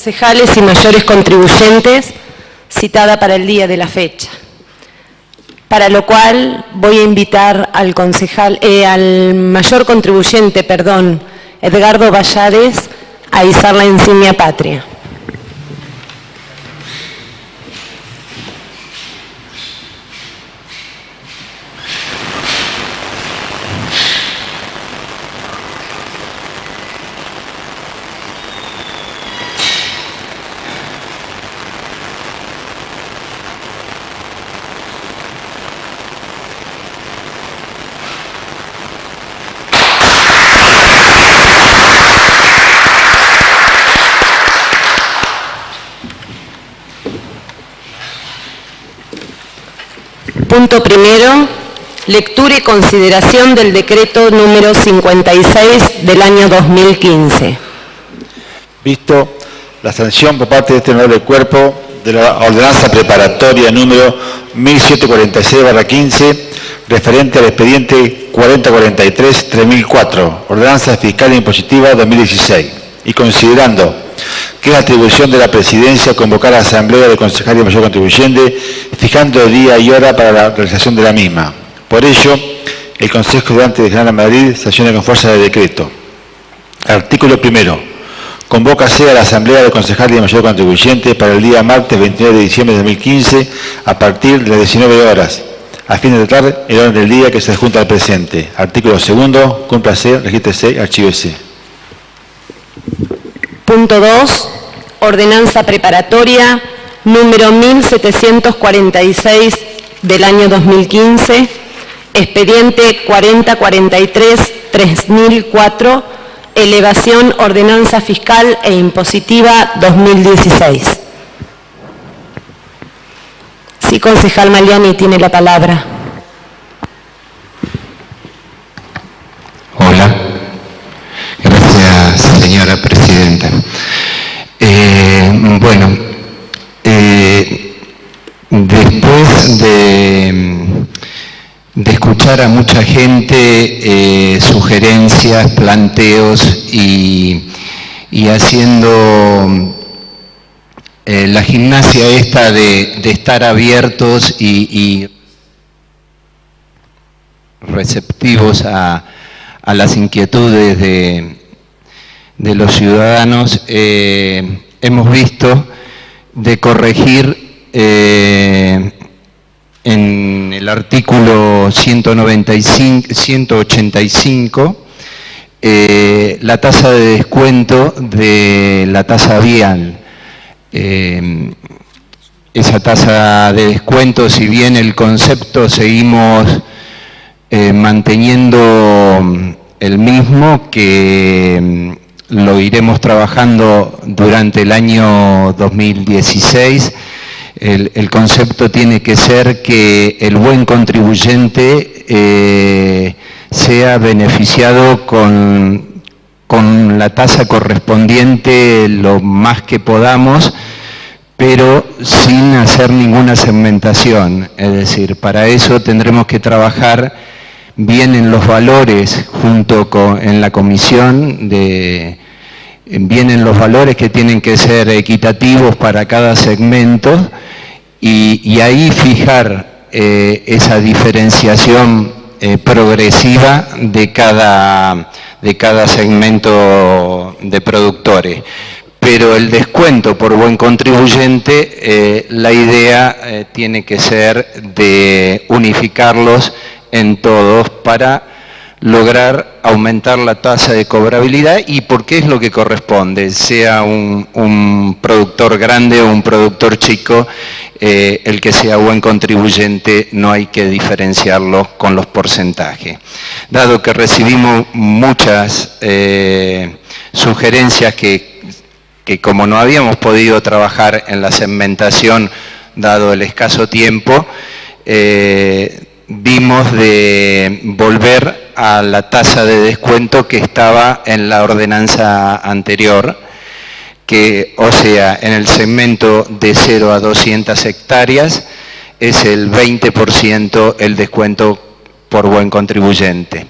concejales y mayores contribuyentes citada para el día de la fecha. Para lo cual voy a invitar al mayor contribuyente, Edgardo Vallades, a izar la insignia patria. Punto primero, lectura y consideración del decreto número 56 del año 2015. Visto la sanción por parte de este honorable cuerpo de la ordenanza preparatoria número 1746/15, referente al expediente 4043-3004, ordenanza fiscal e impositiva 2016, y considerando que es atribución de la Presidencia convocar a la Asamblea de Concejales y Mayor Contribuyente, fijando día y hora para la realización de la misma. Por ello, el Consejo Deliberante de General Madrid sanciona con fuerza de decreto. Artículo primero. Convócase a la Asamblea de Concejales y Mayor Contribuyente para el día martes 29 de diciembre de 2015 a partir de las 19 horas, a fin de tratar el orden del día que se adjunta al presente. Artículo segundo. Cúmplase, regístrese y archívese. Punto 2. Ordenanza preparatoria número 1746 del año 2015, expediente 4043-3004, elevación ordenanza fiscal e impositiva 2016. Sí, concejal Maliani tiene la palabra. Hola. Gracias, señora presidenta. Después de escuchar a mucha gente, sugerencias, planteos y haciendo la gimnasia esta de estar abiertos y receptivos a las inquietudes de los ciudadanos, hemos visto de corregir en el artículo 185 la tasa de descuento de la tasa vial. Esa tasa de descuento, si bien el concepto seguimos manteniendo el mismo, que lo iremos trabajando durante el año 2016, el concepto tiene que ser que el buen contribuyente sea beneficiado con la tasa correspondiente lo más que podamos, pero sin hacer ninguna segmentación. Es decir, para eso tendremos que trabajar bien en los valores en la comisión, vienen los valores que tienen que ser equitativos para cada segmento y ahí fijar esa diferenciación progresiva de cada segmento de productores. Pero el descuento por buen contribuyente, la idea tiene que ser de unificarlos en todos para lograr aumentar la tasa de cobrabilidad, y porque es lo que corresponde, sea un productor grande o un productor chico, el que sea buen contribuyente no hay que diferenciarlo con los porcentajes. Dado que recibimos muchas sugerencias que como no habíamos podido trabajar en la segmentación dado el escaso tiempo, vimos de volver a la tasa de descuento que estaba en la ordenanza anterior, o sea, en el segmento de 0 a 200 hectáreas es el 20% el descuento por buen contribuyente.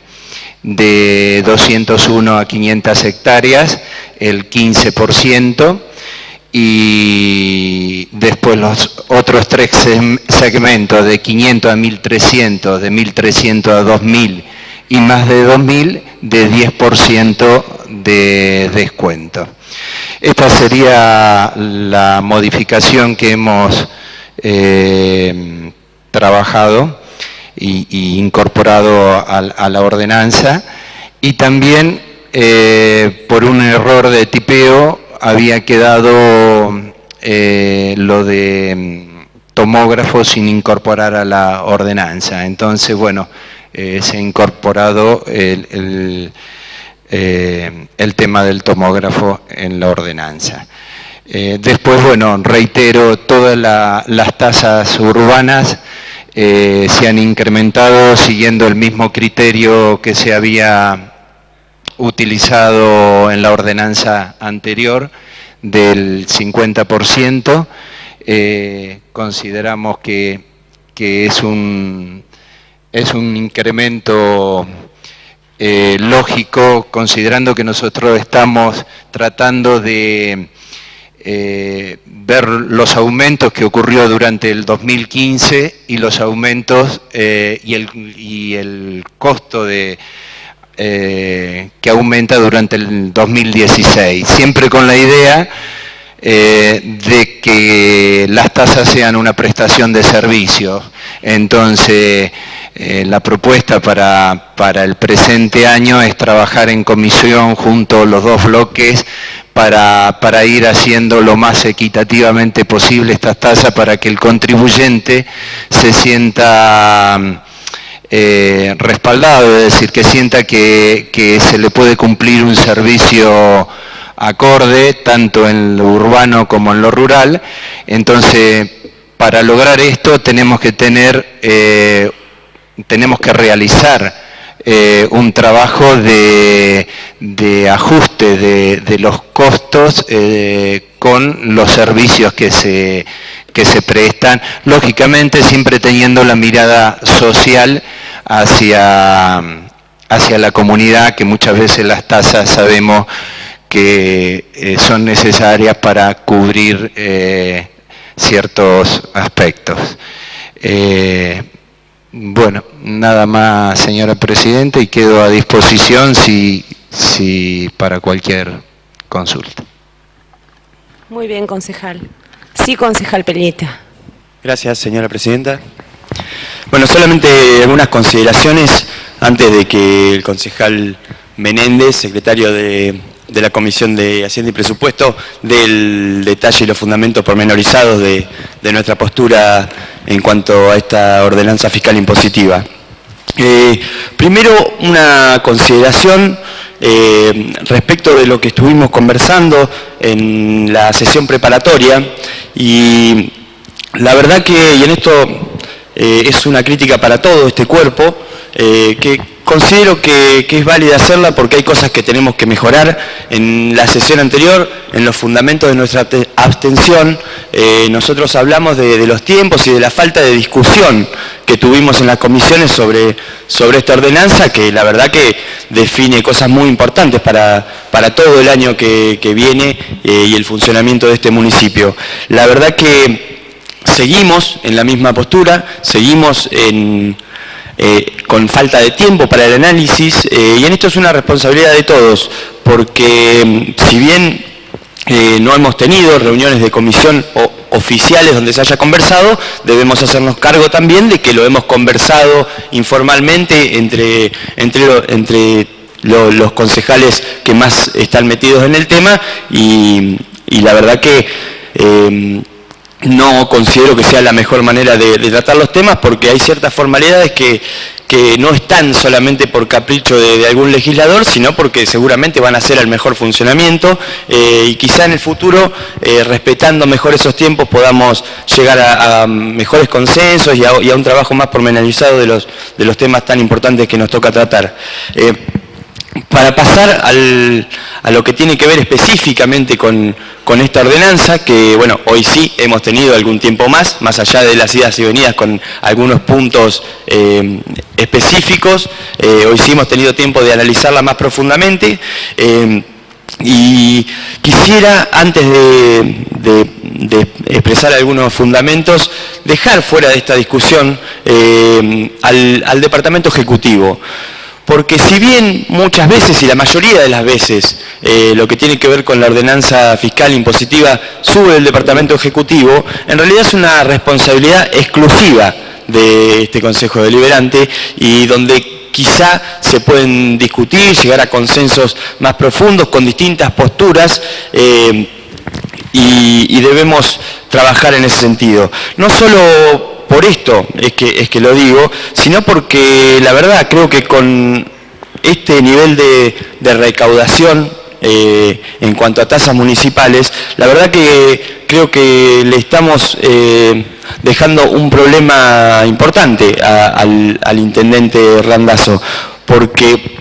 De 201 a 500 hectáreas el 15%, y después los otros 3 segmentos de 500 a 1.300, de 1.300 a 2.000 y más de 2.000 de 10% de descuento. Esta sería la modificación que hemos trabajado y incorporado a la ordenanza, y también por un error de tipeo había quedado lo de tomógrafo sin incorporar a la ordenanza. Entonces, bueno, se ha incorporado el tema del tomógrafo en la ordenanza. Después, bueno, reitero, todas las tasas urbanas se han incrementado siguiendo el mismo criterio que se había utilizado en la ordenanza anterior del 50%. Consideramos que es un incremento lógico, considerando que nosotros estamos tratando de ver los aumentos que ocurrió durante el 2015 y los aumentos y el costo que aumenta durante el 2016, siempre con la idea de que las tasas sean una prestación de servicio. Entonces, la propuesta para el presente año es trabajar en comisión junto a los dos bloques para ir haciendo lo más equitativamente posible estas tasas, para que el contribuyente se sienta respaldado, es decir, que sienta que se le puede cumplir un servicio acorde, tanto en lo urbano como en lo rural. Entonces, para lograr esto tenemos que realizar un trabajo de ajuste de los costos con los servicios que se prestan, lógicamente siempre teniendo la mirada social hacia la comunidad, que muchas veces las tasas sabemos que son necesarias para cubrir ciertos aspectos. Bueno, nada más, señora Presidenta, y quedo a disposición si para cualquier consulta. Muy bien, concejal. Sí, concejal Peñita. Gracias, señora Presidenta. Bueno, solamente algunas consideraciones antes de que el concejal Menéndez, secretario de la Comisión de Hacienda y Presupuesto, dé el detalle y los fundamentos pormenorizados de nuestra postura en cuanto a esta ordenanza fiscal impositiva. Primero, una consideración respecto de lo que estuvimos conversando en la sesión preparatoria, y la verdad que, y en esto es una crítica para todo este cuerpo, que considero que es válida hacerla porque hay cosas que tenemos que mejorar. En la sesión anterior, en los fundamentos de nuestra abstención, nosotros hablamos de los tiempos y de la falta de discusión que tuvimos en las comisiones sobre esta ordenanza, que la verdad que define cosas muy importantes para todo el año que viene y el funcionamiento de este municipio. La verdad que seguimos en la misma postura, seguimos con falta de tiempo para el análisis, y en esto es una responsabilidad de todos, porque si bien no hemos tenido reuniones de comisión oficiales donde se haya conversado, debemos hacernos cargo también de que lo hemos conversado informalmente entre los concejales que más están metidos en el tema, y la verdad que no considero que sea la mejor manera de tratar los temas, porque hay ciertas formalidades que no están solamente por capricho de algún legislador, sino porque seguramente van a ser el mejor funcionamiento, y quizá en el futuro, respetando mejor esos tiempos, podamos llegar a mejores consensos y a un trabajo más pormenorizado de los temas tan importantes que nos toca tratar. Para pasar a lo que tiene que ver específicamente con esta ordenanza, que bueno, hoy sí hemos tenido algún tiempo más allá de las idas y venidas con algunos puntos específicos, hoy sí hemos tenido tiempo de analizarla más profundamente. Y quisiera, antes de expresar algunos fundamentos, dejar fuera de esta discusión al Departamento Ejecutivo. Porque si bien muchas veces, y la mayoría de las veces, lo que tiene que ver con la ordenanza fiscal impositiva sube el Departamento Ejecutivo, en realidad es una responsabilidad exclusiva de este Consejo Deliberante y donde quizá se pueden discutir, llegar a consensos más profundos con distintas posturas y debemos trabajar en ese sentido. No solo por esto es que lo digo, sino porque la verdad creo que con este nivel de recaudación en cuanto a tasas municipales, la verdad que creo que le estamos dejando un problema importante al intendente Randazzo, porque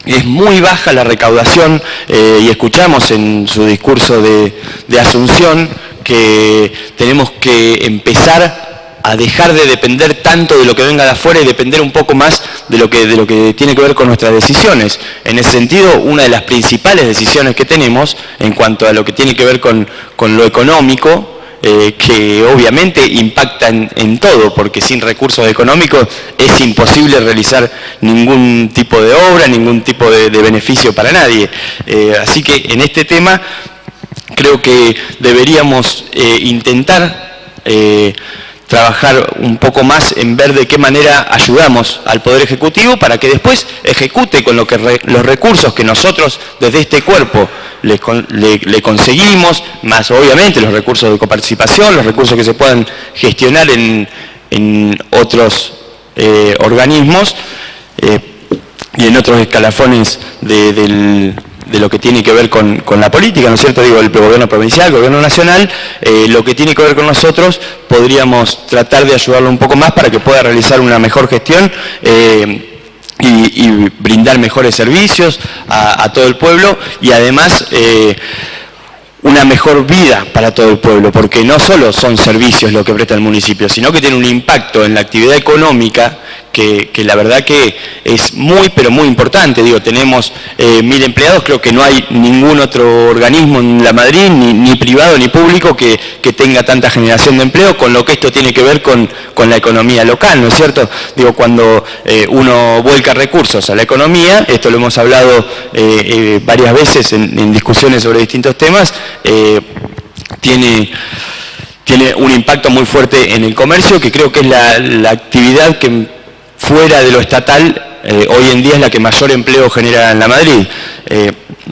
es muy baja la recaudación y escuchamos en su discurso de Asunción que tenemos que empezar a dejar de depender tanto de lo que venga de afuera y depender un poco más de lo que tiene que ver con nuestras decisiones. En ese sentido, una de las principales decisiones que tenemos en cuanto a lo que tiene que ver con lo económico, que obviamente impacta en todo, porque sin recursos económicos es imposible realizar ningún tipo de obra, ningún tipo de beneficio para nadie. Así que en este tema creo que deberíamos intentar trabajar un poco más en ver de qué manera ayudamos al Poder Ejecutivo para que después ejecute con los recursos que nosotros desde este cuerpo le conseguimos, más obviamente los recursos de coparticipación, los recursos que se puedan gestionar en otros organismos y en otros escalafones de lo que tiene que ver con la política, ¿no es cierto? Digo, el gobierno provincial, el gobierno nacional, lo que tiene que ver con nosotros, podríamos tratar de ayudarlo un poco más para que pueda realizar una mejor gestión y brindar mejores servicios a todo el pueblo y además una mejor vida para todo el pueblo, porque no solo son servicios lo que presta el municipio, sino que tiene un impacto en la actividad económica que la verdad que es muy, pero muy importante. Digo, tenemos 1000 empleados, creo que no hay ningún otro organismo en La Madrid, ni privado ni público, que tenga tanta generación de empleo, con lo que esto tiene que ver con la economía local, ¿no es cierto? Digo, cuando uno vuelca recursos a la economía, esto lo hemos hablado varias veces en discusiones sobre distintos temas, tiene un impacto muy fuerte en el comercio, que creo que es la actividad que fuera de lo estatal hoy en día es la que mayor empleo genera en La Madrid.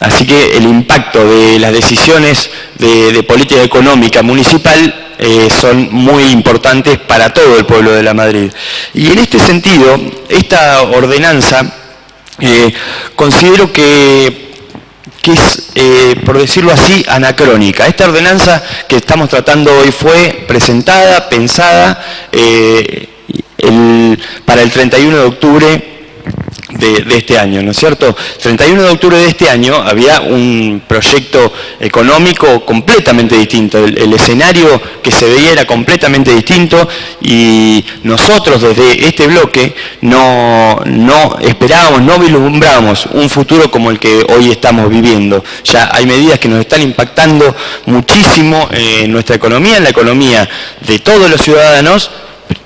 Así que el impacto de las decisiones de política económica municipal son muy importantes para todo el pueblo de La Madrid. Y en este sentido, esta ordenanza considero que es, por decirlo así, anacrónica. Esta ordenanza que estamos tratando hoy fue presentada, pensada para el 31 de octubre de este año, ¿no es cierto? 31 de octubre de este año había un proyecto económico completamente distinto, el escenario que se veía era completamente distinto y nosotros desde este bloque no esperábamos, no vislumbrábamos un futuro como el que hoy estamos viviendo. Ya hay medidas que nos están impactando muchísimo en nuestra economía, en la economía de todos los ciudadanos,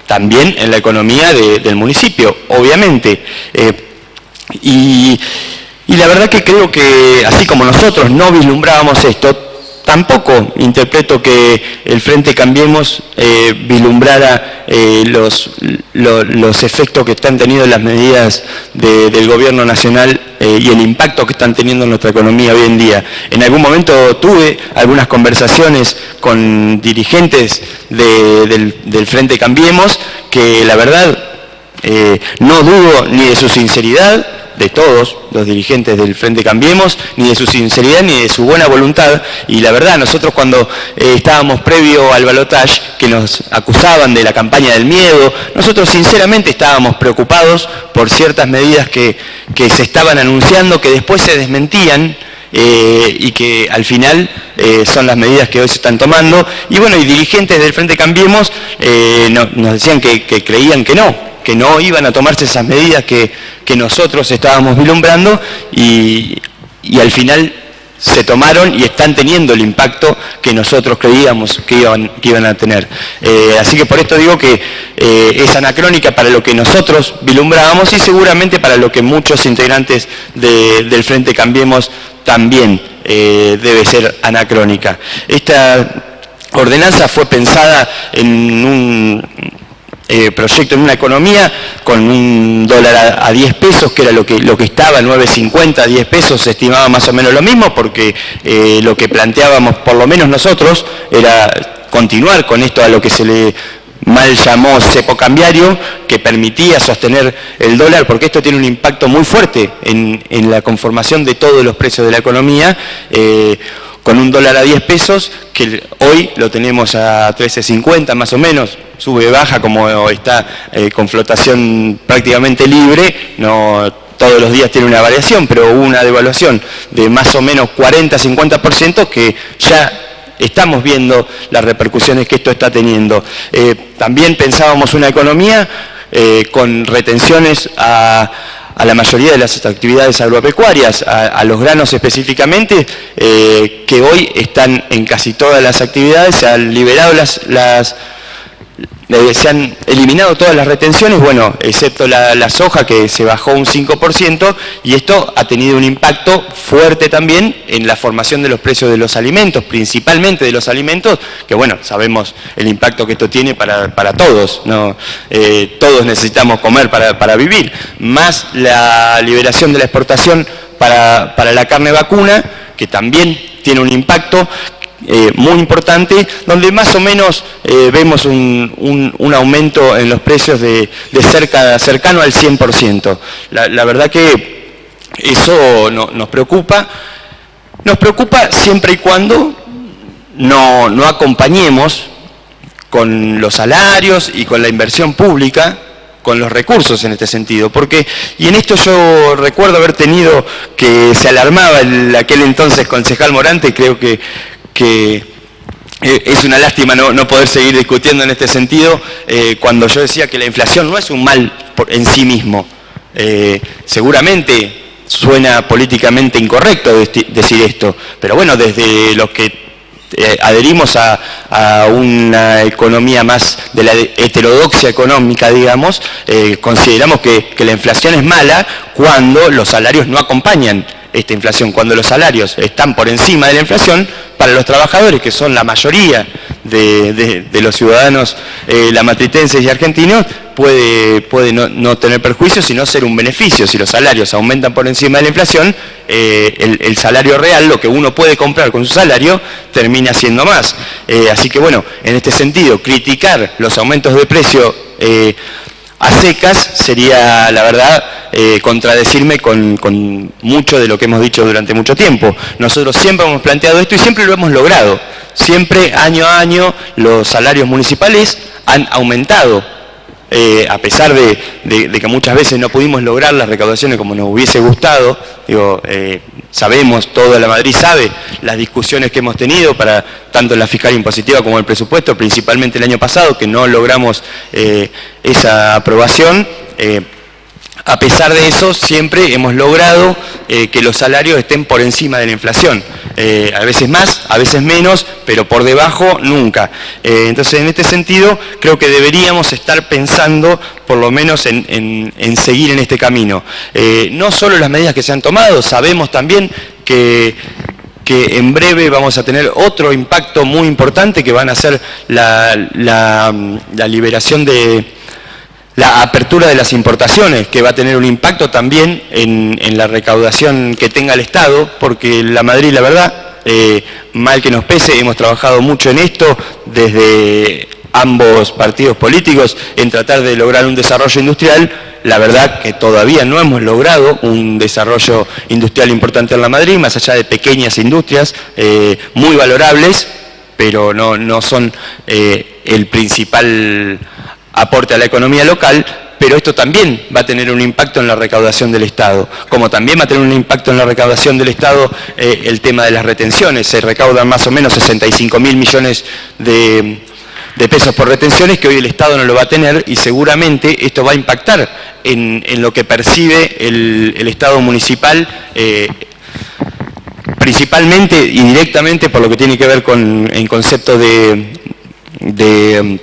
también en la economía del municipio, obviamente. Y la verdad que creo que, así como nosotros no vislumbrábamos esto, tampoco interpreto que el Frente Cambiemos vislumbrara los efectos que están teniendo las medidas del gobierno nacional y el impacto que están teniendo en nuestra economía hoy en día. En algún momento tuve algunas conversaciones con dirigentes del Frente Cambiemos que la verdad no dudo ni de su sinceridad, de todos los dirigentes del Frente Cambiemos, ni de su sinceridad ni de su buena voluntad, y la verdad nosotros cuando estábamos previo al balotaje, que nos acusaban de la campaña del miedo, nosotros sinceramente estábamos preocupados por ciertas medidas que se estaban anunciando, que después se desmentían, y que al final son las medidas que hoy se están tomando, y bueno, y dirigentes del Frente Cambiemos nos decían que creían que no iban a tomarse esas medidas que nosotros estábamos vislumbrando y al final se tomaron y están teniendo el impacto que nosotros creíamos que iban a tener. Así que por esto digo que es anacrónica para lo que nosotros vislumbrábamos y seguramente para lo que muchos integrantes del Frente Cambiemos también debe ser anacrónica. Esta ordenanza fue pensada en un proyecto, en una economía con un dólar a 10 pesos, que era lo que estaba, 9.50, 10 pesos, se estimaba más o menos lo mismo, porque lo que planteábamos, por lo menos nosotros, era continuar con esto a lo que se le mal llamó cepo cambiario, que permitía sostener el dólar, porque esto tiene un impacto muy fuerte en la conformación de todos los precios de la economía, con un dólar a 10 pesos, que hoy lo tenemos a 13.50 más o menos, sube, baja, como está con flotación prácticamente libre, no todos los días tiene una variación, pero hubo una devaluación de más o menos 40-50% que ya estamos viendo las repercusiones que esto está teniendo. También pensábamos una economía con retenciones a la mayoría de las actividades agropecuarias, a los granos específicamente, que hoy están en casi todas las actividades, se han liberado se han eliminado todas las retenciones, bueno, excepto la soja, que se bajó un 5%, y esto ha tenido un impacto fuerte también en la formación de los precios de los alimentos, principalmente de los alimentos, que bueno, sabemos el impacto que esto tiene para todos, ¿no? Todos necesitamos comer para vivir, más la liberación de la exportación para la carne vacuna, que también tiene un impacto muy importante, donde más o menos vemos un aumento en los precios de cercano al 100%. La verdad que eso nos preocupa siempre y cuando no acompañemos con los salarios y con la inversión pública, con los recursos en este sentido, y en esto yo recuerdo haber tenido, que se alarmaba aquel entonces concejal Morante, creo que es una lástima no poder seguir discutiendo en este sentido, cuando yo decía que la inflación no es un mal en sí mismo. Seguramente suena políticamente incorrecto decir esto, pero bueno, desde los que adherimos a una economía más de la heterodoxia económica, digamos, consideramos que la inflación es mala cuando los salarios no acompañan esta inflación, cuando los salarios están por encima de la inflación. Para los trabajadores, que son la mayoría de los ciudadanos lamatritenses y argentinos, puede no tener perjuicio, sino ser un beneficio. Si los salarios aumentan por encima de la inflación, el salario real, lo que uno puede comprar con su salario, termina siendo más. Así que bueno, en este sentido, criticar los aumentos de precio a secas sería, la verdad, contradecirme con mucho de lo que hemos dicho durante mucho tiempo. Nosotros siempre hemos planteado esto y siempre lo hemos logrado. Siempre, año a año, los salarios municipales han aumentado, a pesar de que muchas veces no pudimos lograr las recaudaciones como nos hubiese gustado. Sabemos, toda la Madrid sabe las discusiones que hemos tenido para tanto la fiscal impositiva como el presupuesto, principalmente el año pasado, que no logramos esa aprobación. A pesar de eso, siempre hemos logrado que los salarios estén por encima de la inflación. A veces más, a veces menos, pero por debajo nunca. Entonces, en este sentido, creo que deberíamos estar pensando, por lo menos, en seguir en este camino. No solo las medidas que se han tomado, sabemos también que en breve vamos a tener otro impacto muy importante, que van a ser la liberación la apertura de las importaciones, que va a tener un impacto también en la recaudación que tenga el Estado, porque la Madrid, la verdad, mal que nos pese, hemos trabajado mucho en esto desde ambos partidos políticos en tratar de lograr un desarrollo industrial. La verdad que todavía no hemos logrado un desarrollo industrial importante en la Madrid, más allá de pequeñas industrias muy valorables, pero no son el principal aporte a la economía local, pero esto también va a tener un impacto en la recaudación del Estado. Como también va a tener un impacto en la recaudación del Estado el tema de las retenciones. Se recaudan más o menos 65.000 millones de pesos por retenciones, que hoy el Estado no lo va a tener, y seguramente esto va a impactar en lo que percibe el Estado municipal, principalmente y directamente por lo que tiene que ver con el concepto de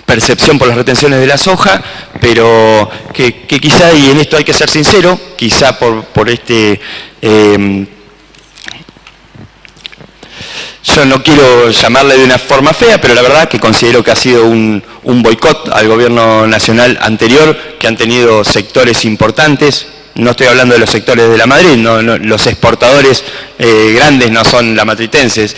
percepción por las retenciones de la soja, pero que quizá, y en esto hay que ser sincero, quizá por este... yo no quiero llamarle de una forma fea, pero la verdad que considero que ha sido un boicot al gobierno nacional anterior, que han tenido sectores importantes. No estoy hablando de los sectores de la Madrid, no, los exportadores grandes no son lamatritenses,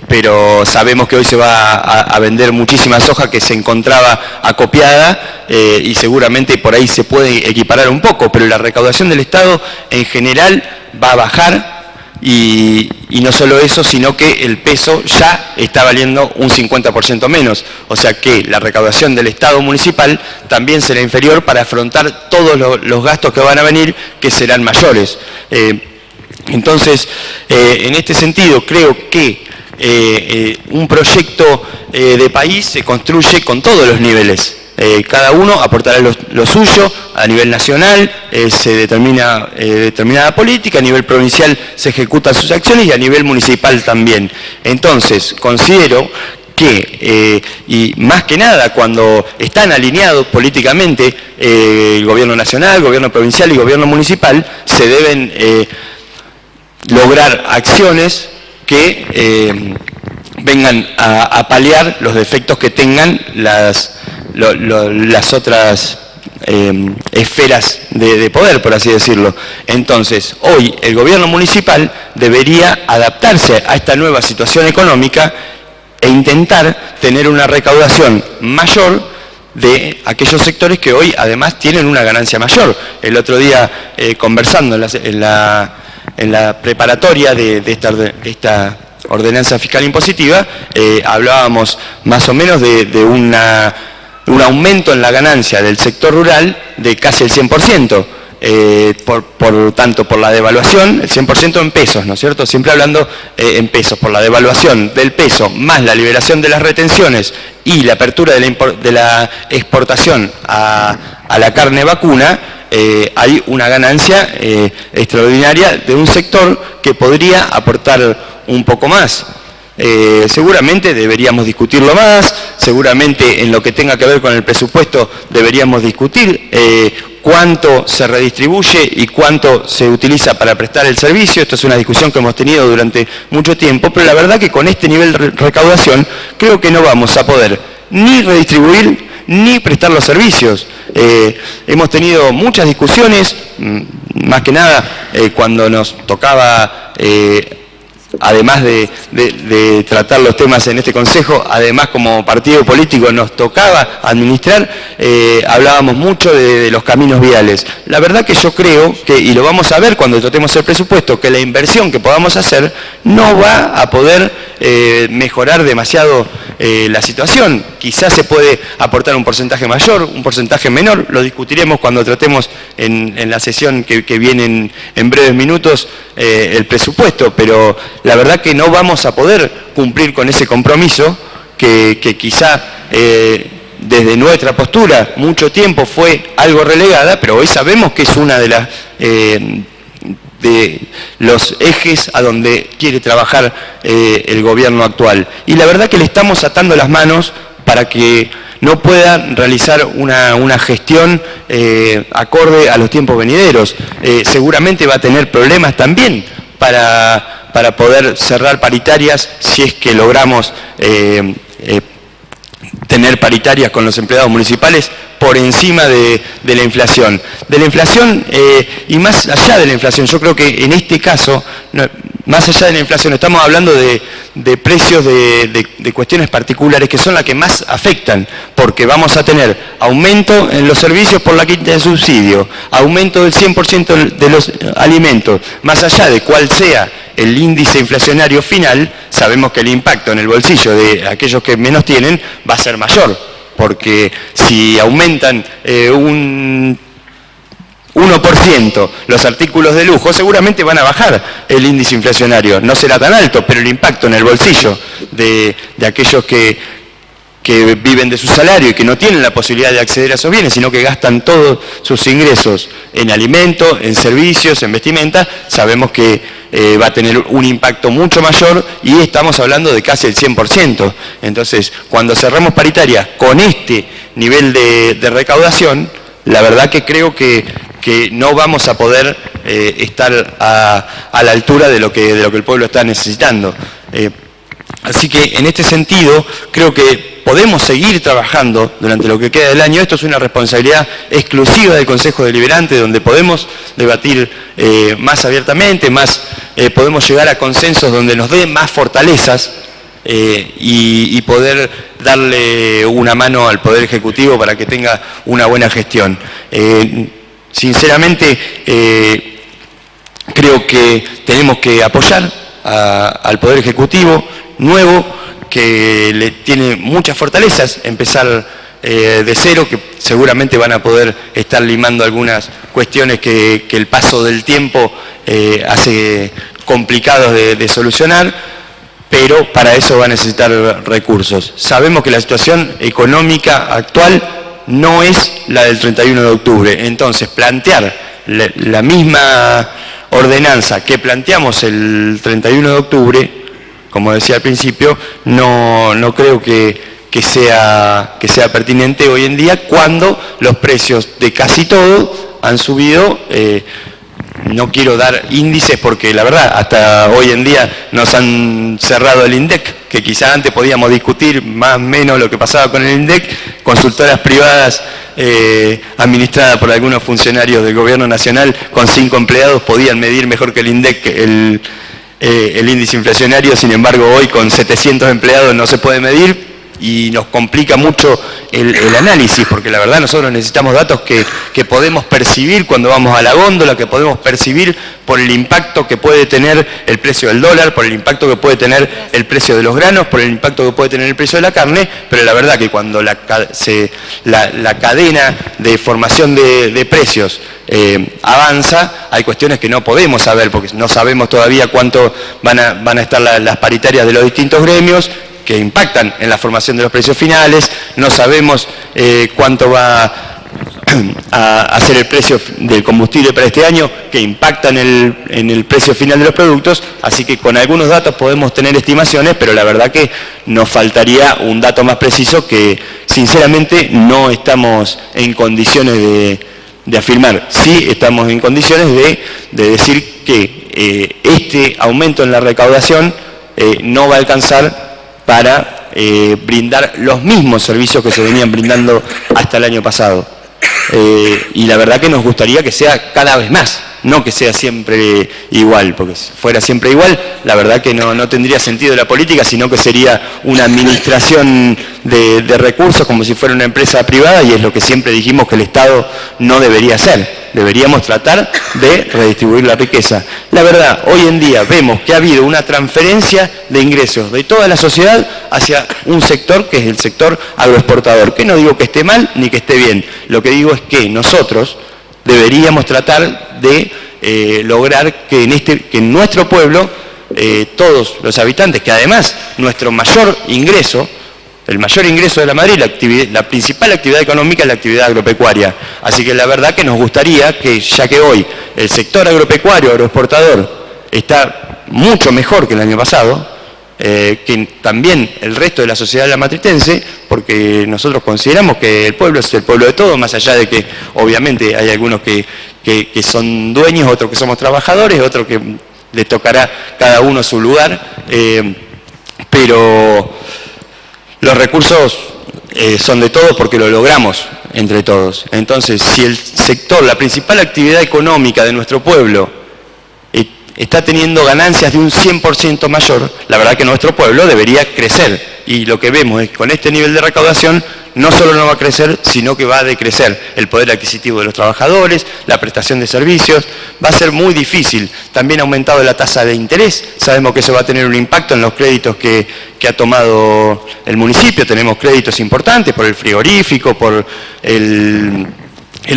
pero sabemos que hoy se va a vender muchísima soja que se encontraba acopiada y seguramente por ahí se puede equiparar un poco, pero la recaudación del Estado en general va a bajar. Y no solo eso, sino que el peso ya está valiendo un 50% menos. O sea que la recaudación del Estado municipal también será inferior para afrontar todos los gastos que van a venir, que serán mayores. Entonces, en este sentido, creo que un proyecto de país se construye con todos los niveles. Cada uno aportará lo suyo, a nivel nacional se determina determinada política, a nivel provincial se ejecutan sus acciones y a nivel municipal también. Entonces, considero que, y más que nada cuando están alineados políticamente el gobierno nacional, el gobierno provincial y el gobierno municipal, se deben lograr acciones que vengan a paliar los defectos que tengan las otras esferas de poder, por así decirlo. Entonces, hoy el gobierno municipal debería adaptarse a esta nueva situación económica e intentar tener una recaudación mayor de aquellos sectores que hoy además tienen una ganancia mayor. El otro día, conversando en la preparatoria de esta ordenanza fiscal impositiva, hablábamos más o menos de un aumento en la ganancia del sector rural de casi el 100%, por tanto por la devaluación, el 100% en pesos, ¿no es cierto? Siempre hablando en pesos, por la devaluación del peso, más la liberación de las retenciones y la apertura de la exportación a la carne vacuna, hay una ganancia extraordinaria de un sector que podría aportar un poco más. Seguramente deberíamos discutirlo más, seguramente en lo que tenga que ver con el presupuesto deberíamos discutir cuánto se redistribuye y cuánto se utiliza para prestar el servicio. Esto es una discusión que hemos tenido durante mucho tiempo, pero la verdad que con este nivel de recaudación creo que no vamos a poder ni redistribuir ni prestar los servicios. Hemos tenido muchas discusiones, más que nada cuando nos tocaba... además de tratar los temas en este Consejo, además como partido político nos tocaba administrar, hablábamos mucho de los caminos viales. La verdad que yo creo que, y lo vamos a ver cuando tratemos el presupuesto, que la inversión que podamos hacer no va a poder mejorar demasiado la situación. Quizás se puede aportar un porcentaje mayor, un porcentaje menor, lo discutiremos cuando tratemos en la sesión que viene en breves minutos el presupuesto, pero la verdad que no vamos a poder cumplir con ese compromiso que quizá desde nuestra postura mucho tiempo fue algo relegada, pero hoy sabemos que es una de los ejes a donde quiere trabajar el gobierno actual. Y la verdad que le estamos atando las manos para que no pueda realizar una gestión acorde a los tiempos venideros. Seguramente va a tener problemas también para poder cerrar paritarias si es que logramos tener paritarias con los empleados municipales por encima de la inflación. De la inflación y más allá de la inflación, yo creo que en este caso, más allá de la inflación, estamos hablando de precios de cuestiones particulares que son las que más afectan, porque vamos a tener aumento en los servicios por la quita de subsidio, aumento del 100% de los alimentos, más allá de cuál sea el índice inflacionario final, sabemos que el impacto en el bolsillo de aquellos que menos tienen va a ser mayor, porque si aumentan un 1% los artículos de lujo, seguramente van a bajar el índice inflacionario. No será tan alto, pero el impacto en el bolsillo de aquellos que que viven de su salario y que no tienen la posibilidad de acceder a esos bienes, sino que gastan todos sus ingresos en alimentos, en servicios, en vestimenta, sabemos que va a tener un impacto mucho mayor y estamos hablando de casi el 100%. Entonces, cuando cerremos paritarias con este nivel de recaudación, la verdad que creo que no vamos a poder estar a la altura de lo que el pueblo está necesitando. Así que en este sentido creo que podemos seguir trabajando durante lo que queda del año. Esto es una responsabilidad exclusiva del Consejo Deliberante, donde podemos debatir más abiertamente, podemos llegar a consensos donde nos dé más fortalezas y poder darle una mano al Poder Ejecutivo para que tenga una buena gestión. Sinceramente, creo que tenemos que apoyar al Poder Ejecutivo nuevo, que le tiene muchas fortalezas, empezar de cero, que seguramente van a poder estar limando algunas cuestiones que el paso del tiempo hace complicados de solucionar, pero para eso va a necesitar recursos. Sabemos que la situación económica actual no es la del 31 de octubre, entonces plantear la misma ordenanza que planteamos el 31 de octubre, como decía al principio, no creo que sea pertinente hoy en día, cuando los precios de casi todo han subido. No quiero dar índices porque la verdad hasta hoy en día nos han cerrado el INDEC, que quizá antes podíamos discutir más o menos lo que pasaba con el INDEC, consultoras privadas administradas por algunos funcionarios del gobierno nacional con 5 empleados podían medir mejor que el INDEC el índice inflacionario. Sin embargo, hoy con 700 empleados no se puede medir y nos complica mucho el análisis, porque la verdad nosotros necesitamos datos que podemos percibir cuando vamos a la góndola, que podemos percibir por el impacto que puede tener el precio del dólar, por el impacto que puede tener el precio de los granos, por el impacto que puede tener el precio de la carne, pero la verdad que cuando la cadena de formación de precios avanza, hay cuestiones que no podemos saber, porque no sabemos todavía cuánto van a estar las paritarias de los distintos gremios, que impactan en la formación de los precios finales, no sabemos cuánto va a ser el precio del combustible para este año, que impacta en el precio final de los productos, así que con algunos datos podemos tener estimaciones, pero la verdad que nos faltaría un dato más preciso que sinceramente no estamos en condiciones de afirmar. Sí estamos en condiciones de decir que este aumento en la recaudación no va a alcanzar para brindar los mismos servicios que se venían brindando hasta el año pasado. Y la verdad que nos gustaría que sea cada vez más, no que sea siempre igual, porque si fuera siempre igual, la verdad que no tendría sentido la política, sino que sería una administración de recursos como si fuera una empresa privada, y es lo que siempre dijimos que el Estado no debería hacer. Deberíamos tratar de redistribuir la riqueza. La verdad, hoy en día vemos que ha habido una transferencia de ingresos de toda la sociedad hacia un sector que es el sector agroexportador, que no digo que esté mal ni que esté bien, lo que digo es que nosotros deberíamos tratar de lograr que en nuestro pueblo todos los habitantes, que además nuestro mayor ingreso, el mayor ingreso de la Madrid, la principal actividad económica es la actividad agropecuaria. Así que la verdad que nos gustaría que, ya que hoy el sector agropecuario, agroexportador, está mucho mejor que el año pasado, que también el resto de la sociedad lamatritense, porque nosotros consideramos que el pueblo es el pueblo de todos, más allá de que obviamente hay algunos que son dueños, otros que somos trabajadores, otros que les tocará cada uno su lugar, pero los recursos son de todos porque lo logramos entre todos. Entonces, si el sector, la principal actividad económica de nuestro pueblo está teniendo ganancias de un 100% mayor, la verdad que nuestro pueblo debería crecer. Y lo que vemos es que con este nivel de recaudación no solo no va a crecer, sino que va a decrecer el poder adquisitivo de los trabajadores, la prestación de servicios, va a ser muy difícil. También ha aumentado la tasa de interés, sabemos que eso va a tener un impacto en los créditos que ha tomado el municipio. Tenemos créditos importantes por el frigorífico, por el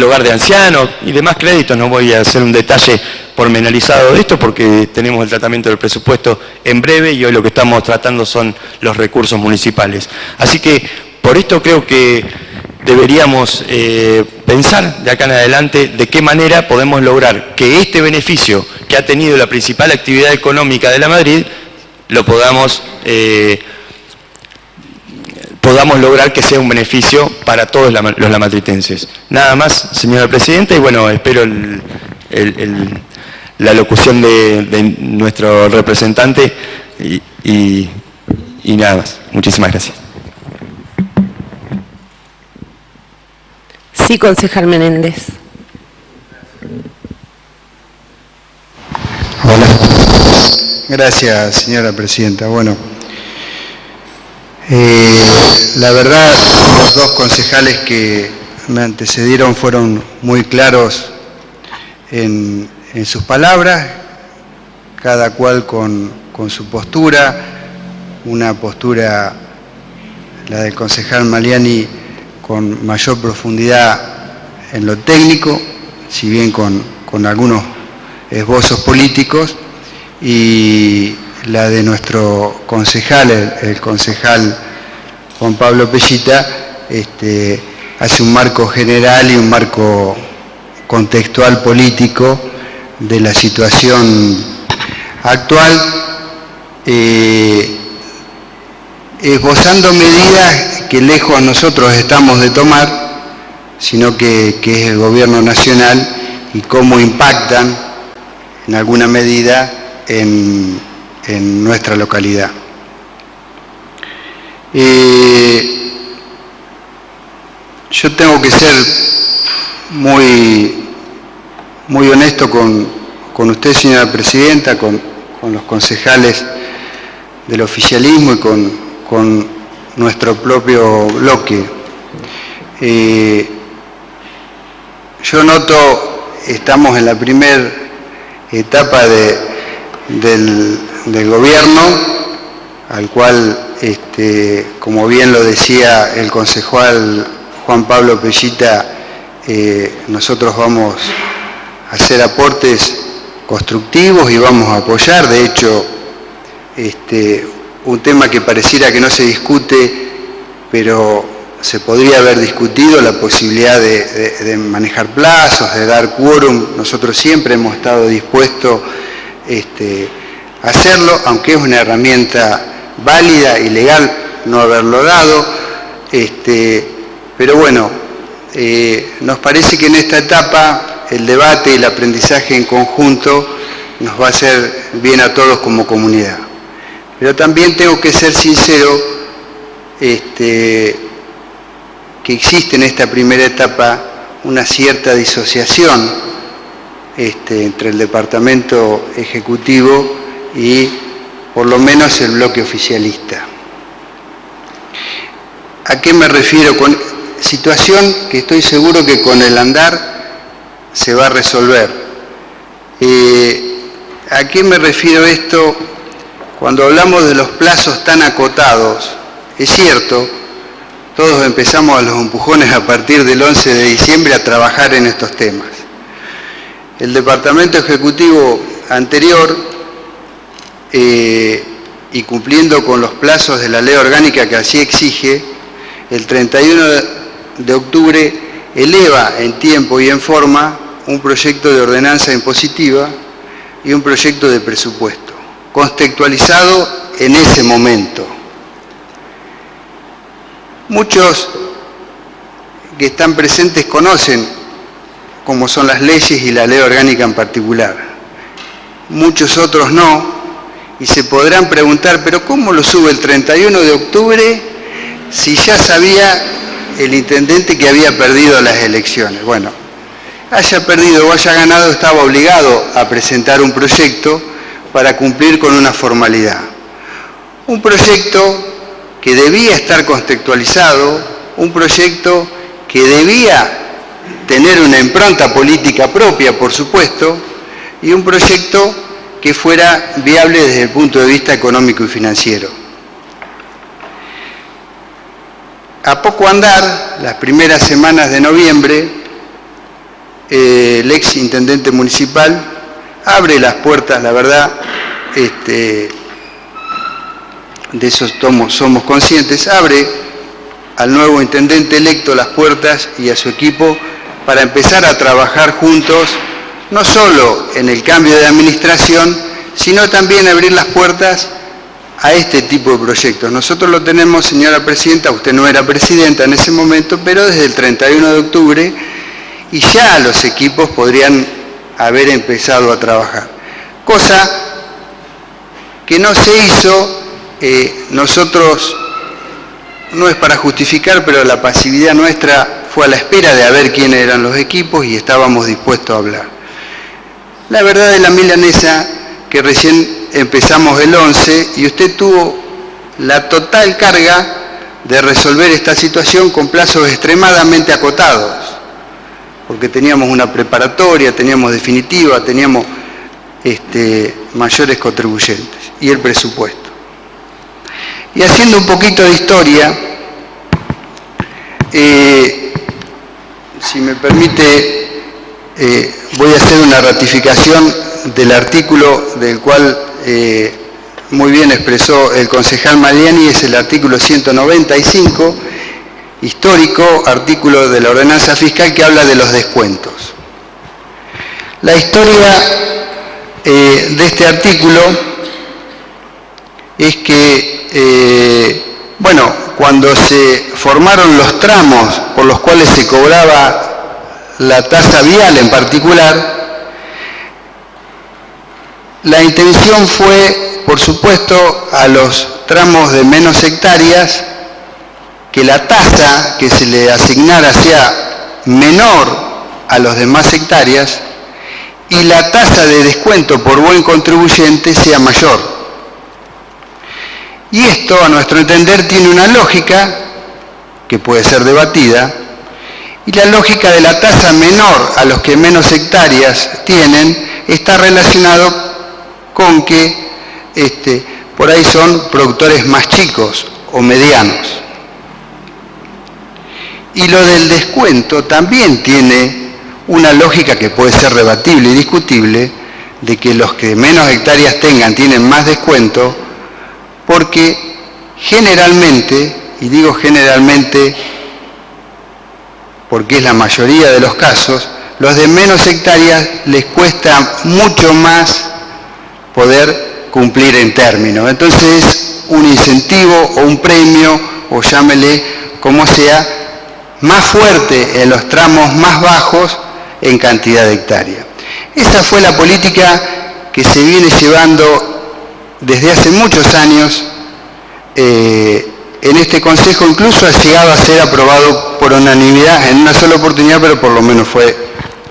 hogar de ancianos y demás créditos. No voy a hacer un detalle pormenorizado de esto porque tenemos el tratamiento del presupuesto en breve y hoy lo que estamos tratando son los recursos municipales. Así que Por esto creo que deberíamos pensar de acá en adelante de qué manera podemos lograr que este beneficio que ha tenido la principal actividad económica de la Madrid lo podamos lograr que sea un beneficio para todos los lamatritenses. Nada más, señora Presidenta, y bueno, espero la locución de nuestro representante y nada más. Muchísimas gracias. Sí, concejal Menéndez. Hola. Gracias, señora Presidenta. Bueno, la verdad, los dos concejales que me antecedieron fueron muy claros en sus palabras, cada cual con su postura, una postura, la del concejal Maliani, con mayor profundidad en lo técnico, si bien con algunos esbozos políticos, y la de nuestro concejal, el concejal Juan Pablo Pellita, hace un marco general y un marco contextual político de la situación actual, esbozando medidas que lejos nosotros estamos de tomar, sino que es el gobierno nacional y cómo impactan en alguna medida en nuestra localidad. Yo tengo que ser muy honesto con usted, señora Presidenta, con los concejales del oficialismo y con nuestro propio bloque. Yo noto, estamos en la primera etapa del gobierno, al cual, como bien lo decía el concejal Juan Pablo Pellita, nosotros vamos a hacer aportes constructivos y vamos a apoyar. De hecho, un tema que pareciera que no se discute, pero se podría haber discutido, la posibilidad de manejar plazos, de dar quórum. Nosotros siempre hemos estado dispuestos a hacerlo, aunque es una herramienta válida y legal no haberlo dado, pero bueno, nos parece que en esta etapa el debate y el aprendizaje en conjunto nos va a hacer bien a todos como comunidad. Pero también tengo que ser sincero, que existe en esta primera etapa una cierta disociación entre el Departamento Ejecutivo y por lo menos el bloque oficialista. ¿A qué me refiero? Con situación que estoy seguro que con el andar se va a resolver. ¿A qué me refiero esto? Cuando hablamos de los plazos tan acotados, es cierto, todos empezamos a los empujones a partir del 11 de diciembre a trabajar en estos temas. El Departamento Ejecutivo anterior, y cumpliendo con los plazos de la ley orgánica que así exige, el 31 de octubre eleva en tiempo y en forma un proyecto de ordenanza impositiva y un proyecto de presupuesto, contextualizado en ese momento. Muchos que están presentes conocen cómo son las leyes y la ley orgánica en particular. Muchos otros no, y se podrán preguntar, pero ¿cómo lo sube el 31 de octubre si ya sabía el intendente que había perdido las elecciones? Bueno, haya perdido o haya ganado, estaba obligado a presentar un proyecto para cumplir con una formalidad. Un proyecto que debía estar contextualizado, un proyecto que debía tener una impronta política propia, por supuesto, y un proyecto que fuera viable desde el punto de vista económico y financiero. A poco andar, las primeras semanas de noviembre, el ex intendente municipal abre las puertas, la verdad, de eso somos conscientes, abre al nuevo intendente electo las puertas y a su equipo para empezar a trabajar juntos, no solo en el cambio de administración, sino también abrir las puertas a este tipo de proyectos. Nosotros lo tenemos, señora presidenta, usted no era presidenta en ese momento, pero desde el 31 de octubre y ya los equipos podrían haber empezado a trabajar. Cosa que no se hizo, nosotros, no es para justificar, pero la pasividad nuestra fue a la espera de ver quiénes eran los equipos y estábamos dispuestos a hablar. La verdad de la milanesa que recién empezamos el 11 y usted tuvo la total carga de resolver esta situación con plazos extremadamente acotados, porque teníamos una preparatoria, teníamos definitiva, teníamos mayores contribuyentes y el presupuesto. Y haciendo un poquito de historia, si me permite, voy a hacer una ratificación del artículo del cual muy bien expresó el concejal Maliani, es el artículo 195, histórico artículo de la ordenanza fiscal que habla de los descuentos. La historia de este artículo es que, bueno, cuando se formaron los tramos por los cuales se cobraba la tasa vial en particular, la intención fue, por supuesto, a los tramos de menos hectáreas, que la tasa que se le asignara sea menor a los demás hectáreas y la tasa de descuento por buen contribuyente sea mayor. Y esto, a nuestro entender, tiene una lógica que puede ser debatida, y la lógica de la tasa menor a los que menos hectáreas tienen está relacionado con que por ahí son productores más chicos o medianos. Y lo del descuento también tiene una lógica que puede ser debatible y discutible, de que los que menos hectáreas tengan tienen más descuento, porque generalmente, y digo generalmente porque es la mayoría de los casos, los de menos hectáreas les cuesta mucho más poder cumplir en términos. Entonces es un incentivo o un premio, o llámele como sea, más fuerte en los tramos más bajos en cantidad de hectáreas. Esa fue la política que se viene llevando desde hace muchos años en este Consejo, incluso ha llegado a ser aprobado por unanimidad en una sola oportunidad, pero por lo menos fue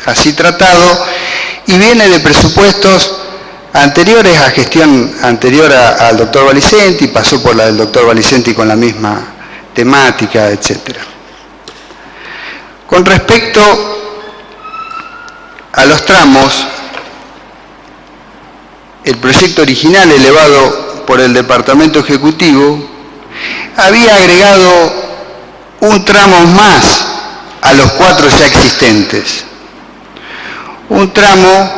así tratado, y viene de presupuestos anteriores a gestión anterior al doctor Valicenti, pasó por la del doctor Valicenti con la misma temática, etc. Con respecto a los tramos, el proyecto original elevado por el Departamento Ejecutivo había agregado un tramo más a los 4 ya existentes. Un tramo,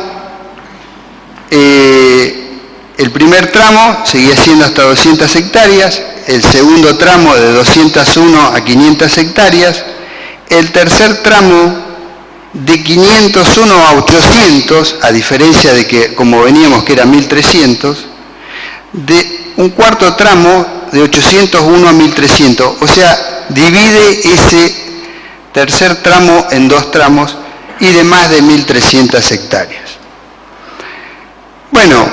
el primer tramo seguía siendo hasta 200 hectáreas, el segundo tramo de 201 a 500 hectáreas, el tercer tramo de 501 a 800, a diferencia de que, como veníamos, que era 1300, de un cuarto tramo de 801 a 1300, o sea, divide ese tercer tramo en 2 tramos y de más de 1300 hectáreas. Bueno,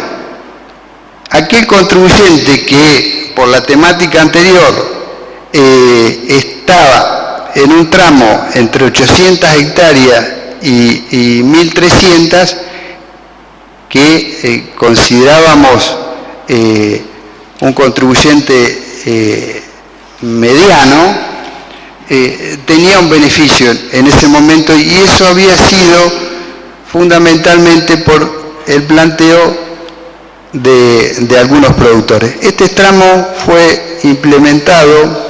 aquel contribuyente que por la temática anterior estaba en un tramo entre 800 hectáreas y 1300, que considerábamos un contribuyente mediano, tenía un beneficio en ese momento, y eso había sido fundamentalmente por el planteo de algunos productores. Este tramo fue implementado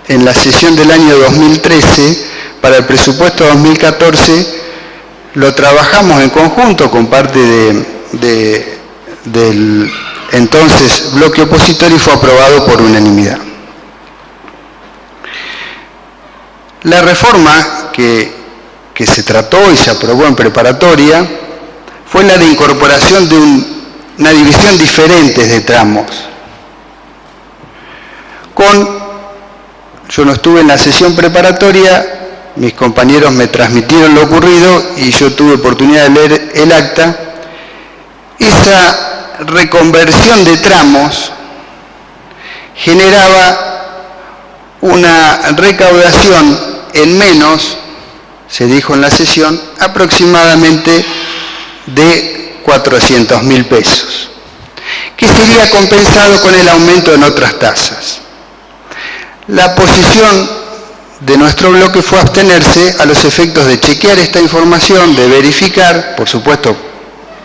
en la sesión del año 2013, para el presupuesto 2014, lo trabajamos en conjunto con parte del entonces bloque opositor y fue aprobado por unanimidad. La reforma que se trató y se aprobó en preparatoria fue la de incorporación de una división diferente de tramos. Yo no estuve en la sesión preparatoria, mis compañeros me transmitieron lo ocurrido y yo tuve oportunidad de leer el acta. Esa reconversión de tramos generaba una recaudación en menos, se dijo en la sesión, aproximadamente de 400.000 pesos, que sería compensado con el aumento en otras tasas. La posición de nuestro bloque fue abstenerse a los efectos de chequear esta información, de verificar, por supuesto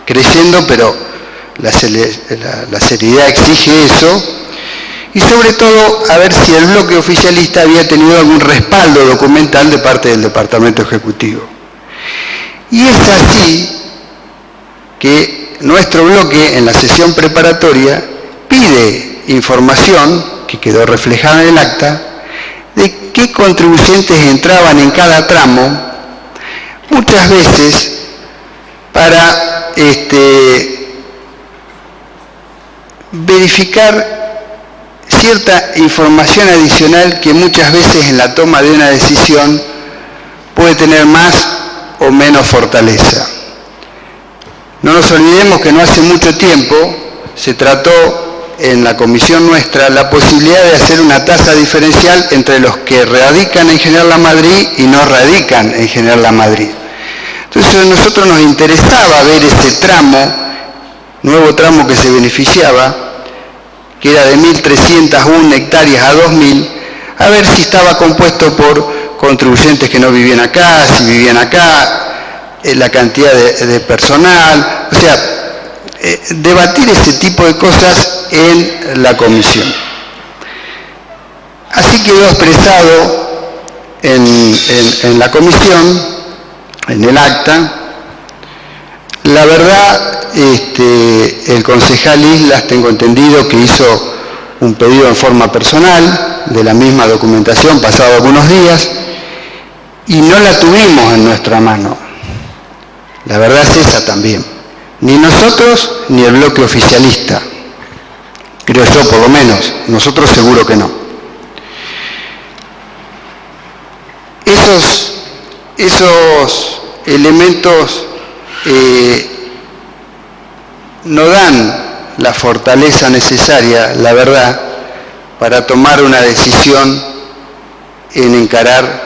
creyendo, pero la seriedad exige eso, y sobre todo a ver si el bloque oficialista había tenido algún respaldo documental de parte del Departamento Ejecutivo. Y es así que nuestro bloque en la sesión preparatoria pide información, que quedó reflejada en el acta, de qué contribuyentes entraban en cada tramo, muchas veces para verificar cierta información adicional que muchas veces en la toma de una decisión puede tener más o menos fortaleza. No nos olvidemos que no hace mucho tiempo se trató en la comisión nuestra la posibilidad de hacer una tasa diferencial entre los que radican en General La Madrid y no radican en General La Madrid. Entonces a nosotros nos interesaba ver ese tramo, nuevo tramo que se beneficiaba, que era de 1.301 hectáreas a 2.000, a ver si estaba compuesto por contribuyentes que no vivían acá, si vivían acá, la cantidad de personal, o sea, debatir ese tipo de cosas en la comisión. Así quedó expresado en la comisión, en el acta. La verdad, el concejal Islas, tengo entendido que hizo un pedido en forma personal de la misma documentación pasado algunos días y no la tuvimos en nuestra mano. La verdad es esa también. Ni nosotros ni el bloque oficialista. Creo yo, por lo menos. Nosotros seguro que no. Esos elementos no dan la fortaleza necesaria, la verdad, para tomar una decisión en encarar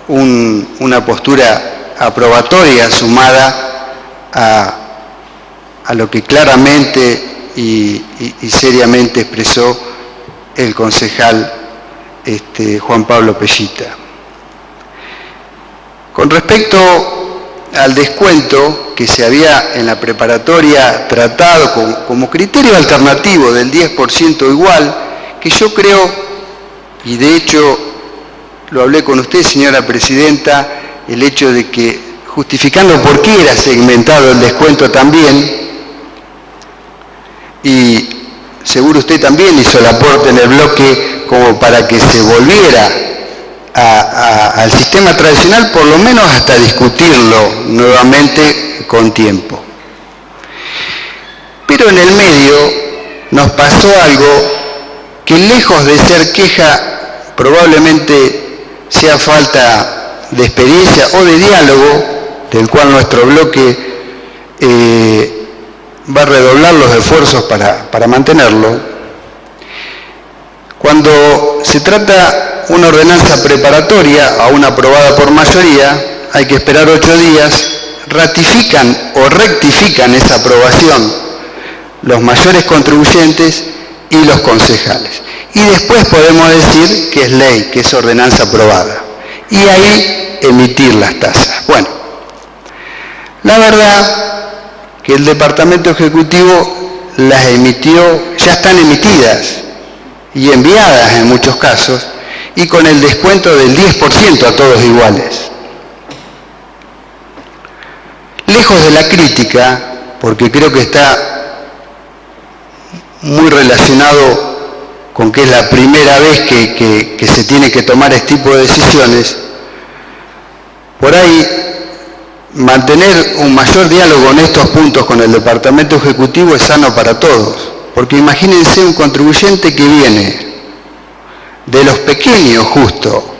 una postura aprobatoria sumada a lo que claramente y seriamente expresó el concejal Juan Pablo Pellita. Con respecto al descuento que se había en la preparatoria tratado como criterio alternativo del 10% igual, que yo creo, y de hecho lo hablé con usted, señora presidenta, el hecho de que, justificando por qué era segmentado el descuento también, y seguro usted también hizo el aporte en el bloque como para que se volviera al sistema tradicional, por lo menos hasta discutirlo nuevamente con tiempo. Pero en el medio nos pasó algo que, lejos de ser queja, probablemente sea falta de experiencia o de diálogo, del cual nuestro bloque va a redoblar los esfuerzos para mantenerlo. Cuando se trata una ordenanza preparatoria, aún aprobada por mayoría, hay que esperar 8 días, ratifican o rectifican esa aprobación los mayores contribuyentes y los concejales. Y después podemos decir que es ley, que es ordenanza aprobada. Y ahí emitir las tasas. Bueno, la verdad que el Departamento Ejecutivo las emitió, ya están emitidas y enviadas en muchos casos, y con el descuento del 10% a todos iguales. Lejos de la crítica, porque creo que está muy relacionado con que es la primera vez que se tiene que tomar este tipo de decisiones, por ahí mantener un mayor diálogo en estos puntos con el Departamento Ejecutivo es sano para todos, porque imagínense un contribuyente que viene de los pequeños justo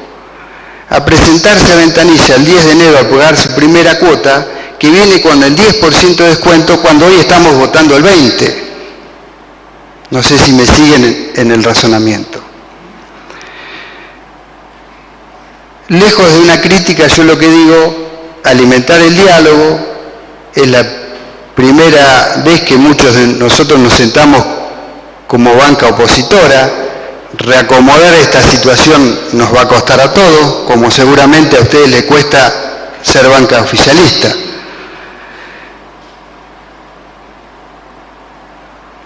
a presentarse a Ventanilla el 10 de enero a pagar su primera cuota, que viene con el 10% de descuento cuando hoy estamos votando el 20%. No sé si me siguen en el razonamiento. Lejos de una crítica, yo lo que digo, alimentar el diálogo. Es la primera vez que muchos de nosotros nos sentamos como banca opositora. Reacomodar esta situación nos va a costar a todos, como seguramente a ustedes les cuesta ser banca oficialista.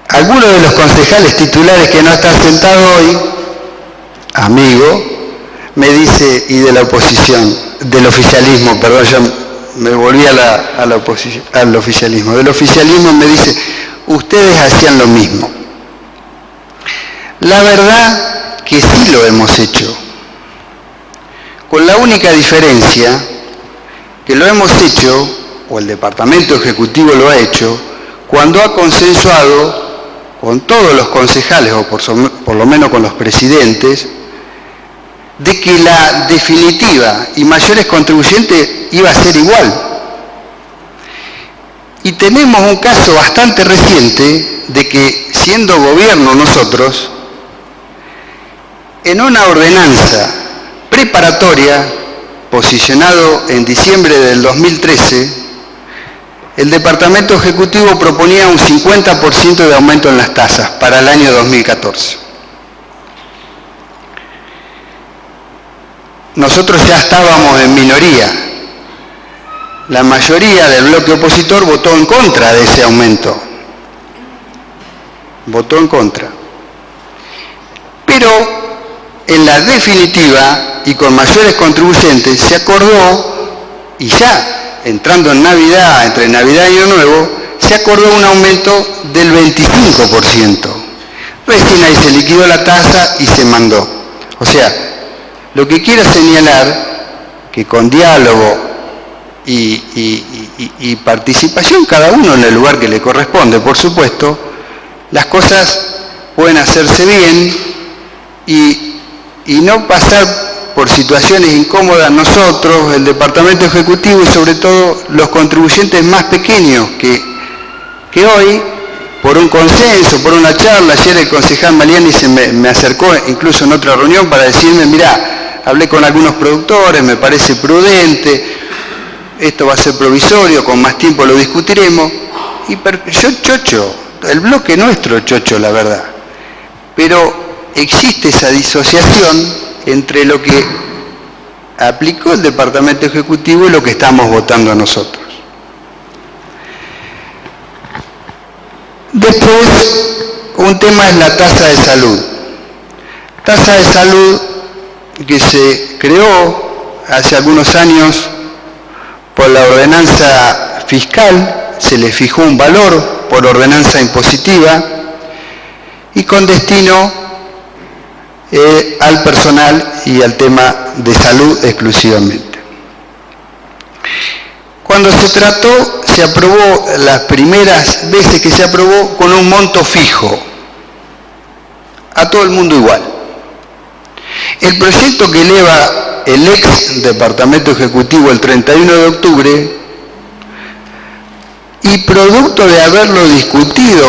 Algunos de los concejales titulares que no están sentados hoy, amigo, me dice, y de la oposición, del oficialismo, perdón, ya me volví al oficialismo. Del oficialismo me dice, ustedes hacían lo mismo. La verdad que sí lo hemos hecho, con la única diferencia que lo hemos hecho, o el Departamento Ejecutivo lo ha hecho, cuando ha consensuado con todos los concejales, o por lo menos con los presidentes, de que la definitiva y mayores contribuyentes iba a ser igual. Y tenemos un caso bastante reciente de que, siendo gobierno nosotros, en una ordenanza preparatoria, posicionado en diciembre del 2013, el Departamento Ejecutivo proponía un 50% de aumento en las tasas para el año 2014. Nosotros ya estábamos en minoría. La mayoría del bloque opositor votó en contra de ese aumento. Votó en contra. Pero en la definitiva y con mayores contribuyentes se acordó, y ya entrando en Navidad, entre Navidad y Año Nuevo, se acordó un aumento del 25%. Recién ahí se liquidó la tasa y se mandó. O sea, lo que quiero señalar, que con diálogo y participación, cada uno en el lugar que le corresponde, por supuesto, las cosas pueden hacerse bien y no pasar por situaciones incómodas nosotros, el Departamento Ejecutivo y sobre todo los contribuyentes más pequeños que hoy, por un consenso, por una charla, ayer el concejal Maliani me acercó incluso en otra reunión para decirme, mirá, hablé con algunos productores, me parece prudente, esto va a ser provisorio, con más tiempo lo discutiremos, y yo chocho, el bloque nuestro chocho, la verdad, pero existe esa disociación entre lo que aplicó el Departamento Ejecutivo y lo que estamos votando nosotros. Después, un tema es la tasa de salud. Tasa de salud que se creó hace algunos años por la ordenanza fiscal, se le fijó un valor por ordenanza impositiva y con destino al personal y al tema de salud exclusivamente. Cuando se trató, se aprobó, las primeras veces que se aprobó, con un monto fijo, a todo el mundo igual. El proyecto que eleva el ex Departamento Ejecutivo el 31 de octubre, y producto de haberlo discutido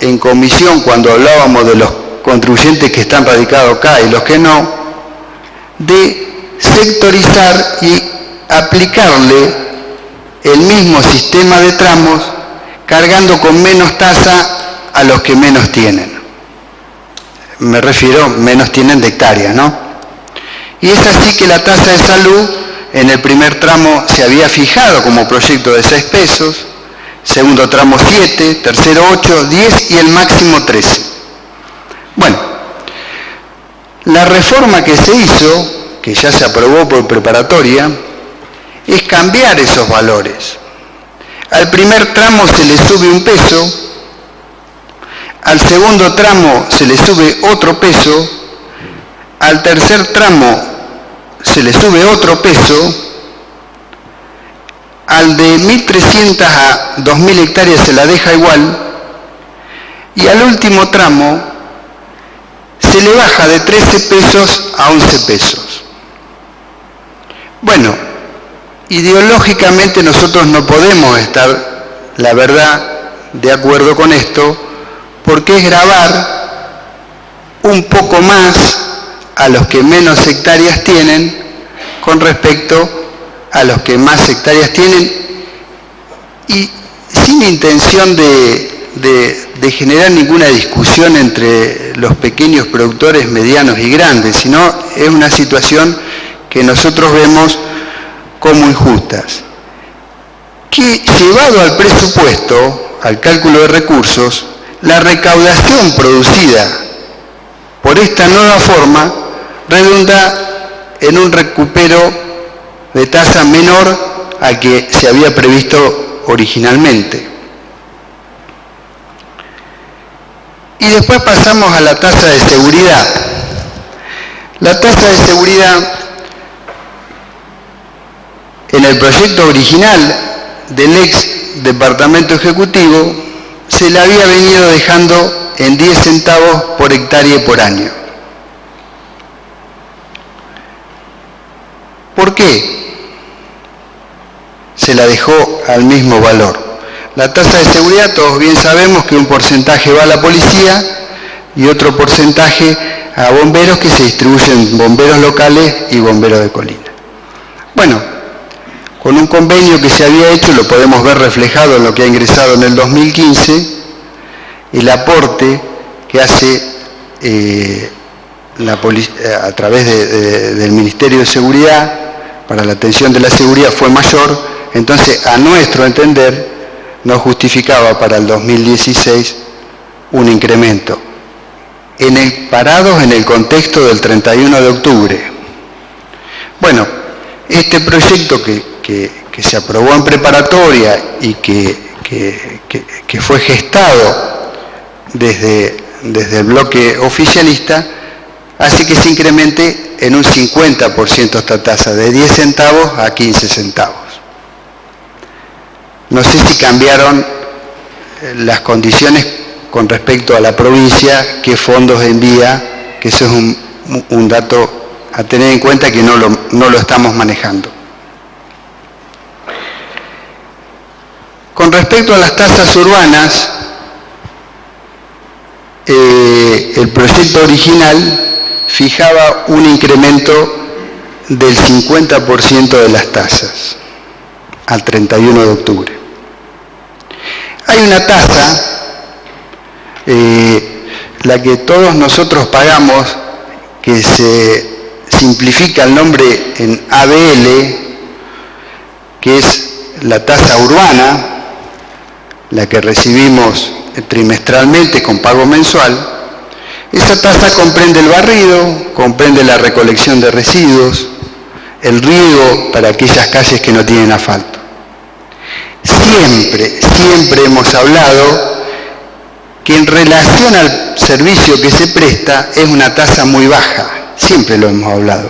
en comisión cuando hablábamos de los contribuyentes que están radicados acá y los que no, de sectorizar y aplicarle el mismo sistema de tramos, cargando con menos tasa a los que menos tienen. Me refiero, menos tienen de hectárea, ¿no? Y es así que la tasa de salud en el primer tramo se había fijado como proyecto de 6 pesos, segundo tramo 7, tercero 8, 10 y el máximo 13. Bueno, la reforma que se hizo, que ya se aprobó por preparatoria, es cambiar esos valores. Al primer tramo se le sube 1 peso, al segundo tramo se le sube otro peso, al tercer tramo se le sube otro peso, al de 1.300 a 2.000 hectáreas se la deja igual, y al último tramo se le baja de 13 pesos a 11 pesos. Bueno, ideológicamente nosotros no podemos estar, la verdad, de acuerdo con esto, porque es gravar un poco más a los que menos hectáreas tienen con respecto a los que más hectáreas tienen, y sin intención de generar ninguna discusión entre los pequeños productores, medianos y grandes, sino es una situación que nosotros vemos como injustas. Que llevado al presupuesto, al cálculo de recursos, la recaudación producida por esta nueva forma redunda en un recupero de tasa menor al que se había previsto originalmente. Y después pasamos a la tasa de seguridad. La tasa de seguridad en el proyecto original del ex departamento ejecutivo se la había venido dejando en 10 centavos por hectárea y por año. ¿Por qué se la dejó al mismo valor? La tasa de seguridad, todos bien sabemos que un porcentaje va a la policía y otro porcentaje a bomberos, que se distribuyen bomberos locales y bomberos de colina. Bueno, con un convenio que se había hecho, lo podemos ver reflejado en lo que ha ingresado en el 2015, el aporte que hace a través del Ministerio de Seguridad para la atención de la seguridad fue mayor, entonces a nuestro entender no justificaba para el 2016 un incremento. Parados en el contexto del 31 de octubre. Bueno, este proyecto que se aprobó en preparatoria y que fue gestado desde el bloque oficialista, hace que se incremente en un 50% esta tasa, de 10 centavos a 15 centavos. No sé si cambiaron las condiciones con respecto a la provincia, qué fondos envía, que eso es un dato a tener en cuenta que no lo estamos manejando. Con respecto a las tasas urbanas, el proyecto original fijaba un incremento del 50% de las tasas al 31 de octubre. Hay una tasa, la que todos nosotros pagamos, que se simplifica el nombre en ABL, que es la tasa urbana, la que recibimos trimestralmente con pago mensual. Esa tasa comprende el barrido, comprende la recolección de residuos, el riego para aquellas calles que no tienen asfalto. Siempre hemos hablado que en relación al servicio que se presta es una tasa muy baja, siempre lo hemos hablado.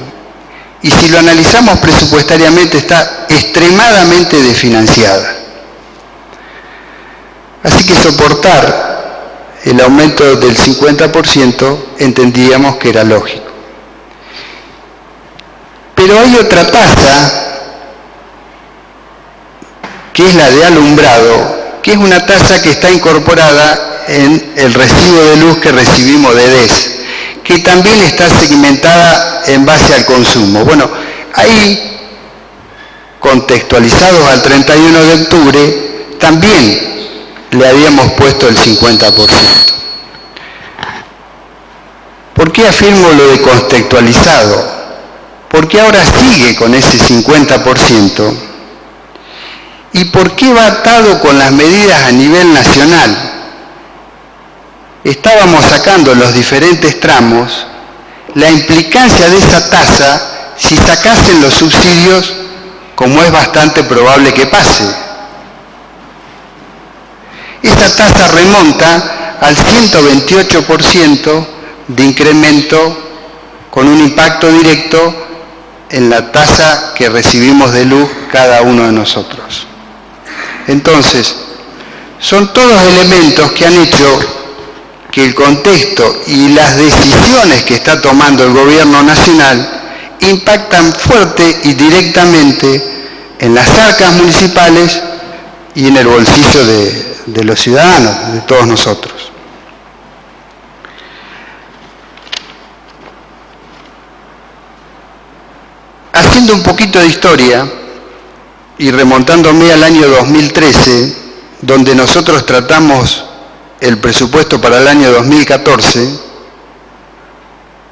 Y si lo analizamos presupuestariamente está extremadamente desfinanciada. Así que soportar el aumento del 50% entendíamos que era lógico. Pero hay otra tasa, que es la de alumbrado, que es una tasa que está incorporada en el recibo de luz que recibimos de DES, que también está segmentada en base al consumo. Bueno, ahí, contextualizados al 31 de octubre, también le habíamos puesto el 50%. ¿Por qué afirmo lo de contextualizado? Porque ahora sigue con ese 50%. ¿Y por qué va atado con las medidas a nivel nacional? Estábamos sacando los diferentes tramos, la implicancia de esa tasa si sacasen los subsidios, como es bastante probable que pase. Esta tasa remonta al 128% de incremento con un impacto directo en la tasa que recibimos de luz cada uno de nosotros. Entonces, son todos elementos que han hecho que el contexto y las decisiones que está tomando el gobierno nacional impactan fuerte y directamente en las arcas municipales y en el bolsillo de los ciudadanos, de todos nosotros. Haciendo un poquito de historia y remontándome al año 2013, donde nosotros tratamos el presupuesto para el año 2014,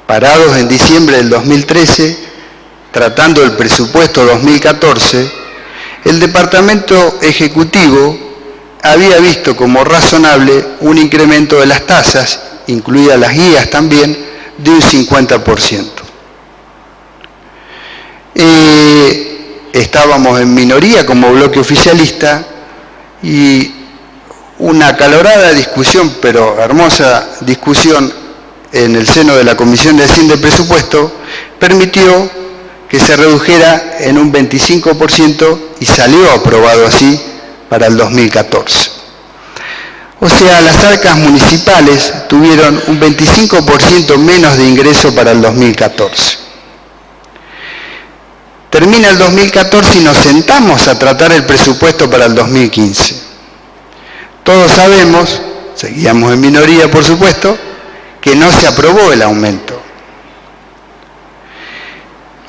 parados en diciembre del 2013, tratando el presupuesto 2014, el Departamento Ejecutivo había visto como razonable un incremento de las tasas, incluidas las guías también, de un 50%. Estábamos en minoría como bloque oficialista y una acalorada discusión, pero hermosa discusión en el seno de la Comisión de Hacienda y Presupuesto, permitió que se redujera en un 25% y salió aprobado así para el 2014. O sea, las arcas municipales tuvieron un 25% menos de ingreso para el 2014. Termina el 2014 y nos sentamos a tratar el presupuesto para el 2015. Todos sabemos, seguíamos en minoría por supuesto, que no se aprobó el aumento.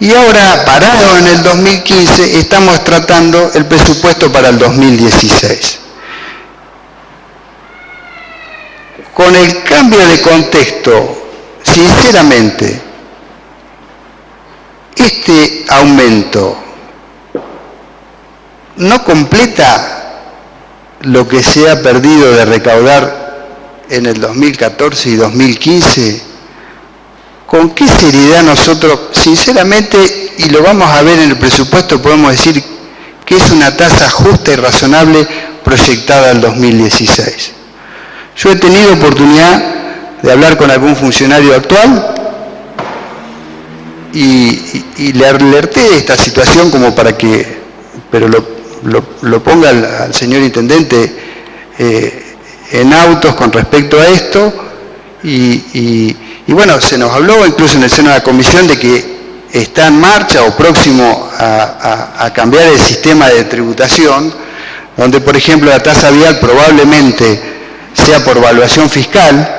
Y ahora, parado en el 2015, estamos tratando el presupuesto para el 2016. Con el cambio de contexto, sinceramente, este aumento no completa lo que se ha perdido de recaudar en el 2014 y 2015. ¿Con qué seriedad nosotros, sinceramente, y lo vamos a ver en el presupuesto, podemos decir que es una tasa justa y razonable proyectada al 2016? Yo he tenido oportunidad de hablar con algún funcionario actual y le alerté de esta situación como para que, pero lo ponga al señor intendente en autos con respecto a esto y bueno, se nos habló incluso en el seno de la comisión de que está en marcha o próximo a cambiar el sistema de tributación, donde por ejemplo la tasa vial probablemente sea por evaluación fiscal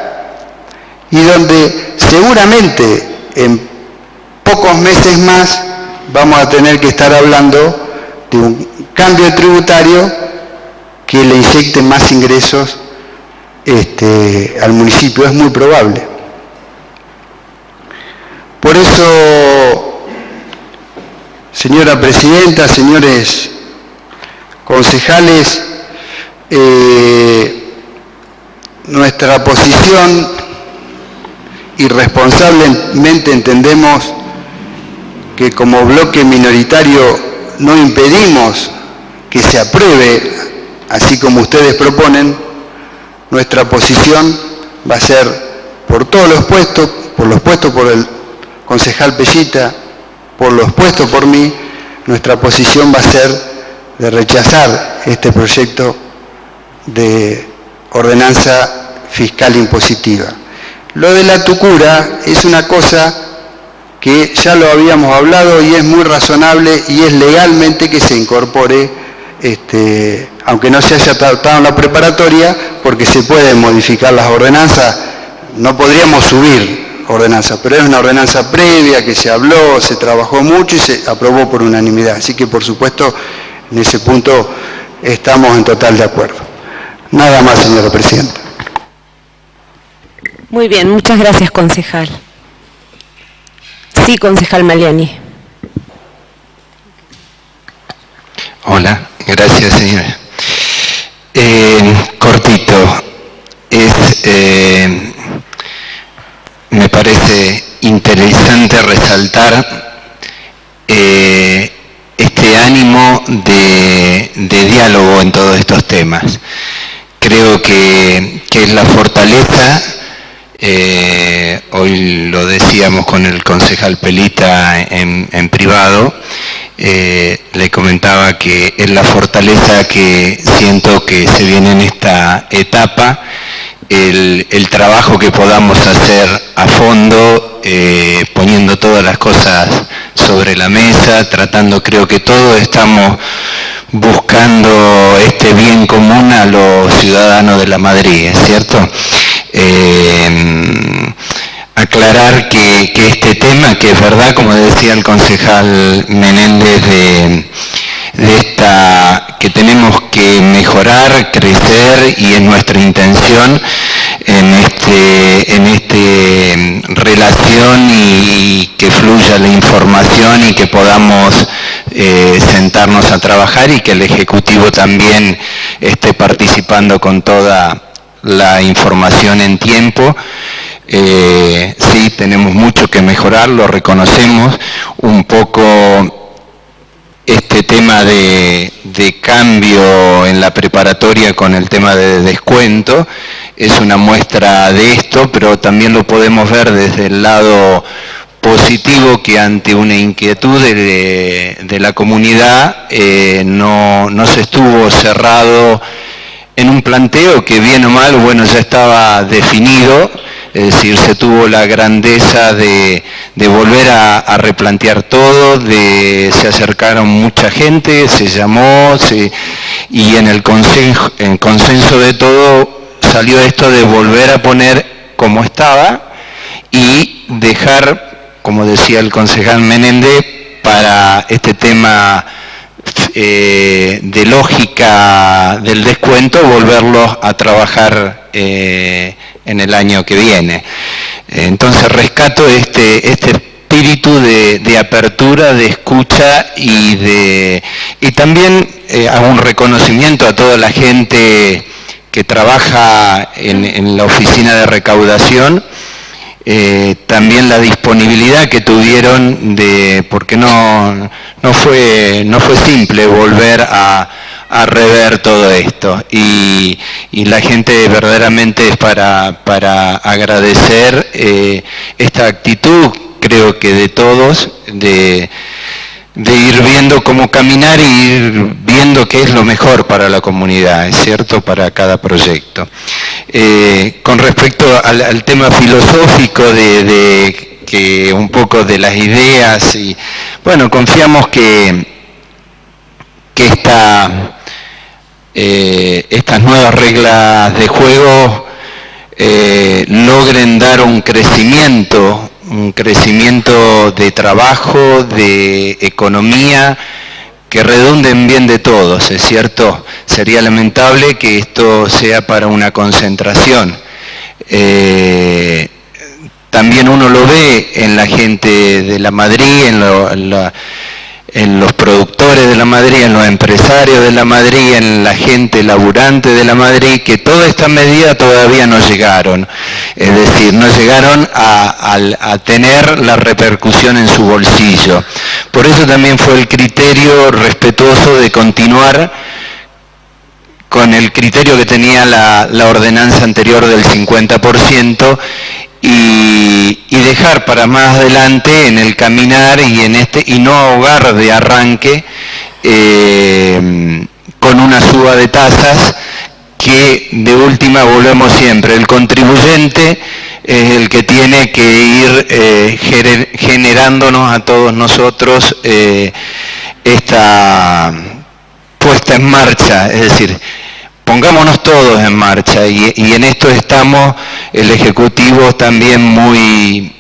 y donde seguramente en pocos meses más vamos a tener que estar hablando de un cambio tributario que le inyecte más ingresos al municipio, es muy probable. Por eso, señora presidenta, señores concejales, nuestra posición, irresponsablemente entendemos que como bloque minoritario no impedimos que se apruebe, así como ustedes proponen. Nuestra posición va a ser por todos los puestos, por el concejal Pellita, por los puestos por mí, nuestra posición va a ser de rechazar este proyecto de ordenanza fiscal impositiva. Lo de la tucura es una cosa que ya lo habíamos hablado y es muy razonable y es legalmente que se incorpore, aunque no se haya tratado en la preparatoria, porque se pueden modificar las ordenanzas, no podríamos subir ordenanzas, pero es una ordenanza previa que se habló, se trabajó mucho y se aprobó por unanimidad. Así que, por supuesto, en ese punto estamos en total de acuerdo. Nada más, señora presidenta. Muy bien, muchas gracias, concejal. Sí, concejal Maliani. Hola, gracias, señora. Cortito, me parece interesante resaltar este ánimo de diálogo en todos estos temas. Creo que es la fortaleza, hoy lo decíamos con el concejal Pelita en privado, le comentaba que es la fortaleza que siento que se viene en esta etapa, el trabajo que podamos hacer a fondo, poniendo todas las cosas sobre la mesa, tratando, creo que todos estamos buscando este bien común a los ciudadanos de la Madrid, ¿es cierto? Aclarar que este tema, que es verdad, como decía el concejal Menéndez, de esta que tenemos que mejorar, crecer, y es nuestra intención en este relación, y que fluya la información y que podamos sentarnos a trabajar, y que el Ejecutivo también esté participando con toda la información en tiempo. Sí, tenemos mucho que mejorar, lo reconocemos. Un poco este tema de cambio en la preparatoria con el tema de descuento es una muestra de esto, pero también lo podemos ver desde el lado positivo, que ante una inquietud de la comunidad no se estuvo cerrado en un planteo que, bien o mal, bueno, ya estaba definido. Es decir, se tuvo la grandeza de volver a replantear todo, se acercaron mucha gente, se llamó, y en el consenso de todo salió esto de volver a poner como estaba y dejar, como decía el concejal Menéndez, para este tema de lógica del descuento, volverlos a trabajar en el año que viene. Entonces rescato este espíritu de apertura, de escucha, y también hago un reconocimiento a toda la gente que trabaja en la oficina de recaudación, también la disponibilidad que tuvieron, porque no fue simple volver a rever todo esto, y la gente verdaderamente es para agradecer esta actitud, creo que de todos, de ir viendo cómo caminar y ir viendo qué es lo mejor para la comunidad, es cierto, para cada proyecto. Con respecto al tema filosófico que un poco de las ideas, y bueno, confiamos que estas nuevas reglas de juego logren dar un crecimiento de trabajo, de economía, que redunde en bien de todos, ¿es cierto? Sería lamentable que esto sea para una concentración. También uno lo ve en la gente de la Madrid, en los productores de la Madrid, en los empresarios de la Madrid, en la gente laburante de la Madrid, que todas estas medidas todavía no llegaron. Es decir, no llegaron a tener la repercusión en su bolsillo. Por eso también fue el criterio respetuoso de continuar con el criterio que tenía la ordenanza anterior del 50%, y dejar para más adelante en el caminar y no ahogar de arranque con una suba de tasas, que de última volvemos siempre, el contribuyente es el que tiene que ir generándonos a todos nosotros esta puesta en marcha, es decir, pongámonos todos en marcha, y en esto estamos, el Ejecutivo también muy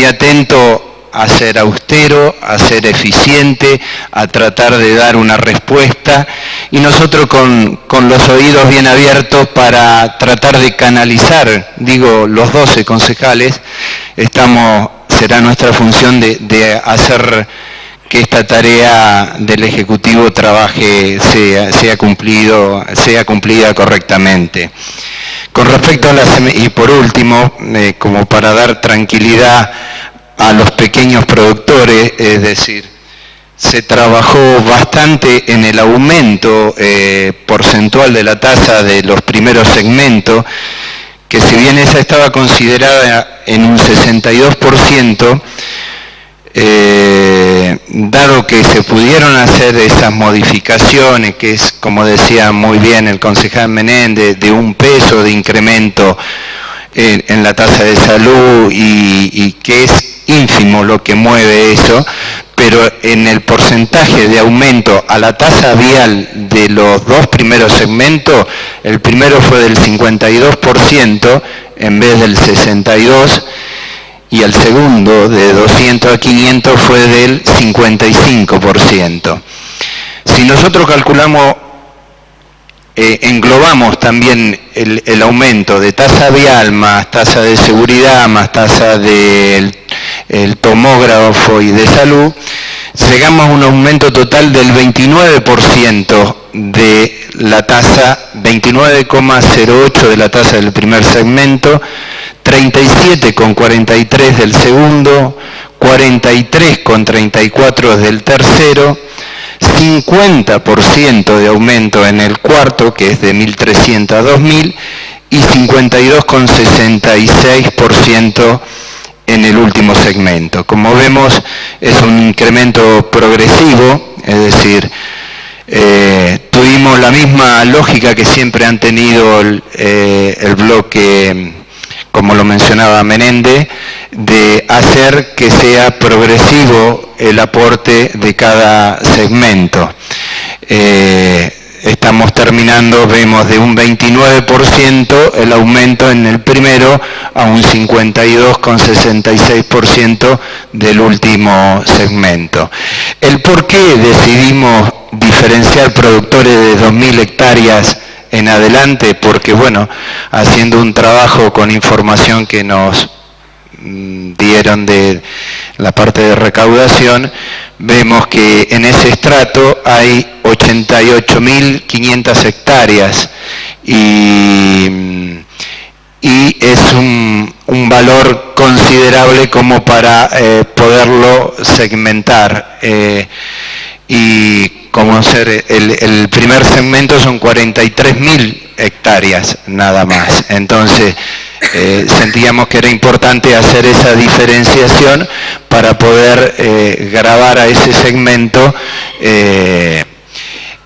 atento a ser austero, a ser eficiente, a tratar de dar una respuesta, y nosotros con los oídos bien abiertos para tratar de canalizar, digo, los 12 concejales, será nuestra función de hacer que esta tarea del Ejecutivo sea cumplida correctamente. Con respecto y por último, como para dar tranquilidad a los pequeños productores, es decir, se trabajó bastante en el aumento porcentual de la tasa de los primeros segmentos, que si bien esa estaba considerada en un 62%, dado que se pudieron hacer esas modificaciones, que es, como decía muy bien el concejal Menéndez, de 1 peso de incremento en la tasa de salud y que es ínfimo lo que mueve eso, pero en el porcentaje de aumento a la tasa vial de los 2 primeros segmentos, el primero fue del 52% en vez del 62%, y el segundo, de 200 a 500, fue del 55%. Si nosotros calculamos, englobamos también el aumento de tasa vial más tasa de seguridad más tasa del tomógrafo y de salud, llegamos a un aumento total del 29% de la tasa, 29,08 de la tasa del primer segmento, 37,43 del segundo, 43,34 del tercero, 50% de aumento en el cuarto, que es de 1.300 a 2.000, y 52,66% en el último segmento. Como vemos, es un incremento progresivo, es decir, tuvimos la misma lógica que siempre han tenido el bloque, como lo mencionaba Menéndez, de hacer que sea progresivo el aporte de cada segmento. Estamos terminando, vemos de un 29% el aumento en el primero a un 52,66% del último segmento. El por qué decidimos diferenciar productores de 2.000 hectáreas en adelante, porque bueno, haciendo un trabajo con información que nos dieron de la parte de recaudación, vemos que en ese estrato hay 88.500 hectáreas y es un valor considerable como para poderlo segmentar. Y como ser el primer segmento son 43.000 hectáreas nada más. Entonces sentíamos que era importante hacer esa diferenciación para poder grabar a ese segmento.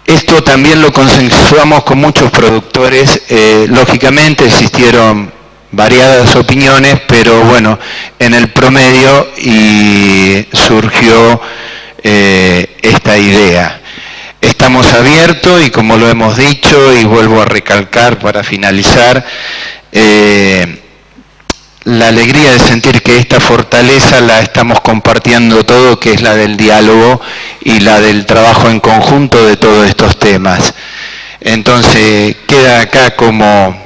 Esto también lo consensuamos con muchos productores. Lógicamente existieron variadas opiniones, pero bueno, en el promedio y surgió esta idea. Estamos abiertos y como lo hemos dicho y vuelvo a recalcar para finalizar, la alegría de sentir que esta fortaleza la estamos compartiendo todo, que es la del diálogo y la del trabajo en conjunto de todos estos temas. Entonces queda acá como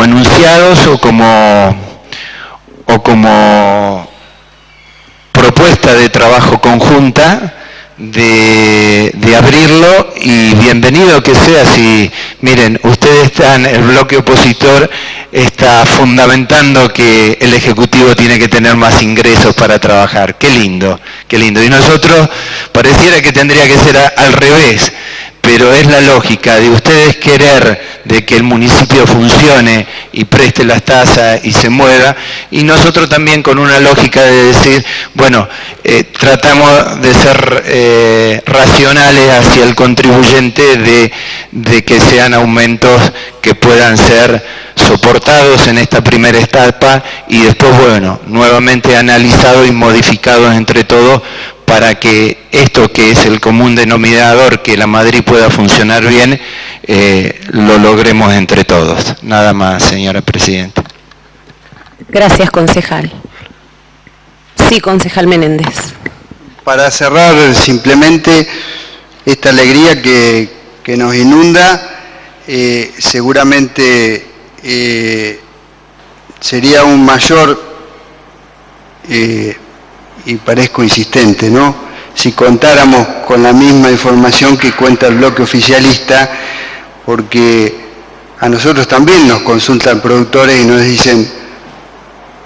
enunciados o como propuesta de trabajo conjunta de abrirlo, y bienvenido que sea. Si miren, ustedes están, el bloque opositor está fundamentando que el Ejecutivo tiene que tener más ingresos para trabajar. Qué lindo, qué lindo. Y nosotros pareciera que tendría que ser al revés, pero es la lógica de ustedes querer de que el municipio funcione y preste las tasas y se mueva, y nosotros también con una lógica de decir, bueno, tratamos de ser racionales hacia el contribuyente, de que sean aumentos que puedan ser soportados en esta primera etapa y después, bueno, nuevamente analizados y modificados entre todos, para que esto que es el común denominador, que la Madrid pueda funcionar bien, lo logremos entre todos. Nada más, señora Presidenta. Gracias, concejal. Sí, concejal Menéndez. Para cerrar, simplemente esta alegría que nos inunda, seguramente sería un mayor, y parezco insistente, ¿no?, si contáramos con la misma información que cuenta el bloque oficialista, porque a nosotros también nos consultan productores y nos dicen,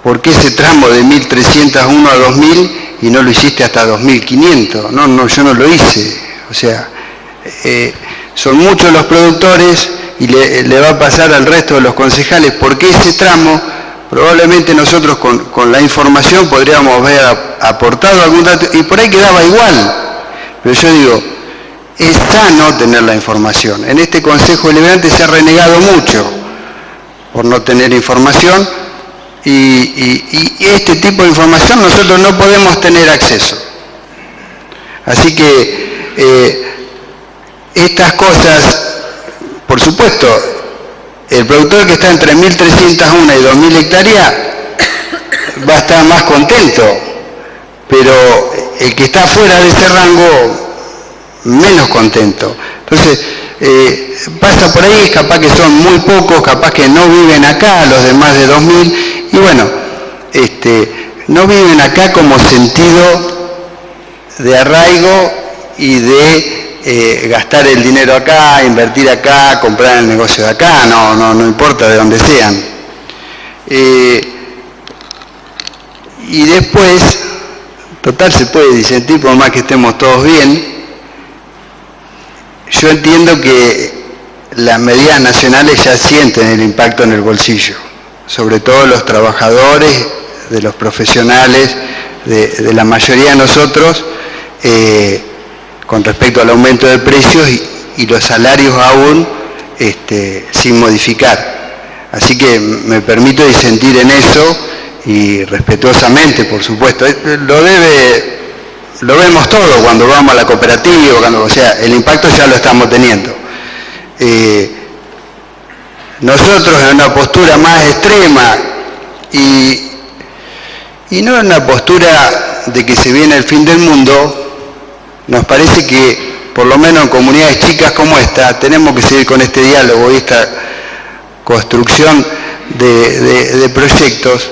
¿por qué ese tramo de 1.300 a 2.000 y no lo hiciste hasta 2.500? No, yo no lo hice. O sea, son muchos los productores y le va a pasar al resto de los concejales, ¿por qué ese tramo probablemente nosotros con la información podríamos haber aportado algún dato y por ahí quedaba igual. Pero yo digo, es sano tener la información. En este Consejo Deliberante se ha renegado mucho por no tener información y este tipo de información nosotros no podemos tener acceso. Así que estas cosas, por supuesto, el productor que está entre 1.301 y 2.000 hectáreas va a estar más contento, pero el que está fuera de ese rango, menos contento. Entonces, pasa por ahí, capaz que son muy pocos, capaz que no viven acá, los de más de 2.000, y bueno, no viven acá como sentido de arraigo y de gastar el dinero acá, invertir acá, comprar el negocio de acá, no importa de dónde sean. Y después, total se puede disentir por más que estemos todos bien. Yo entiendo que las medidas nacionales ya sienten el impacto en el bolsillo, sobre todo los trabajadores, de los profesionales, de la mayoría de nosotros, con respecto al aumento de precios y los salarios aún sin modificar. Así que me permito disentir en eso y respetuosamente, por supuesto. Lo vemos todo cuando vamos a la cooperativa, o sea, el impacto ya lo estamos teniendo. Nosotros en una postura más extrema y no en una postura de que se viene el fin del mundo, nos parece que, por lo menos en comunidades chicas como esta, tenemos que seguir con este diálogo y esta construcción de proyectos,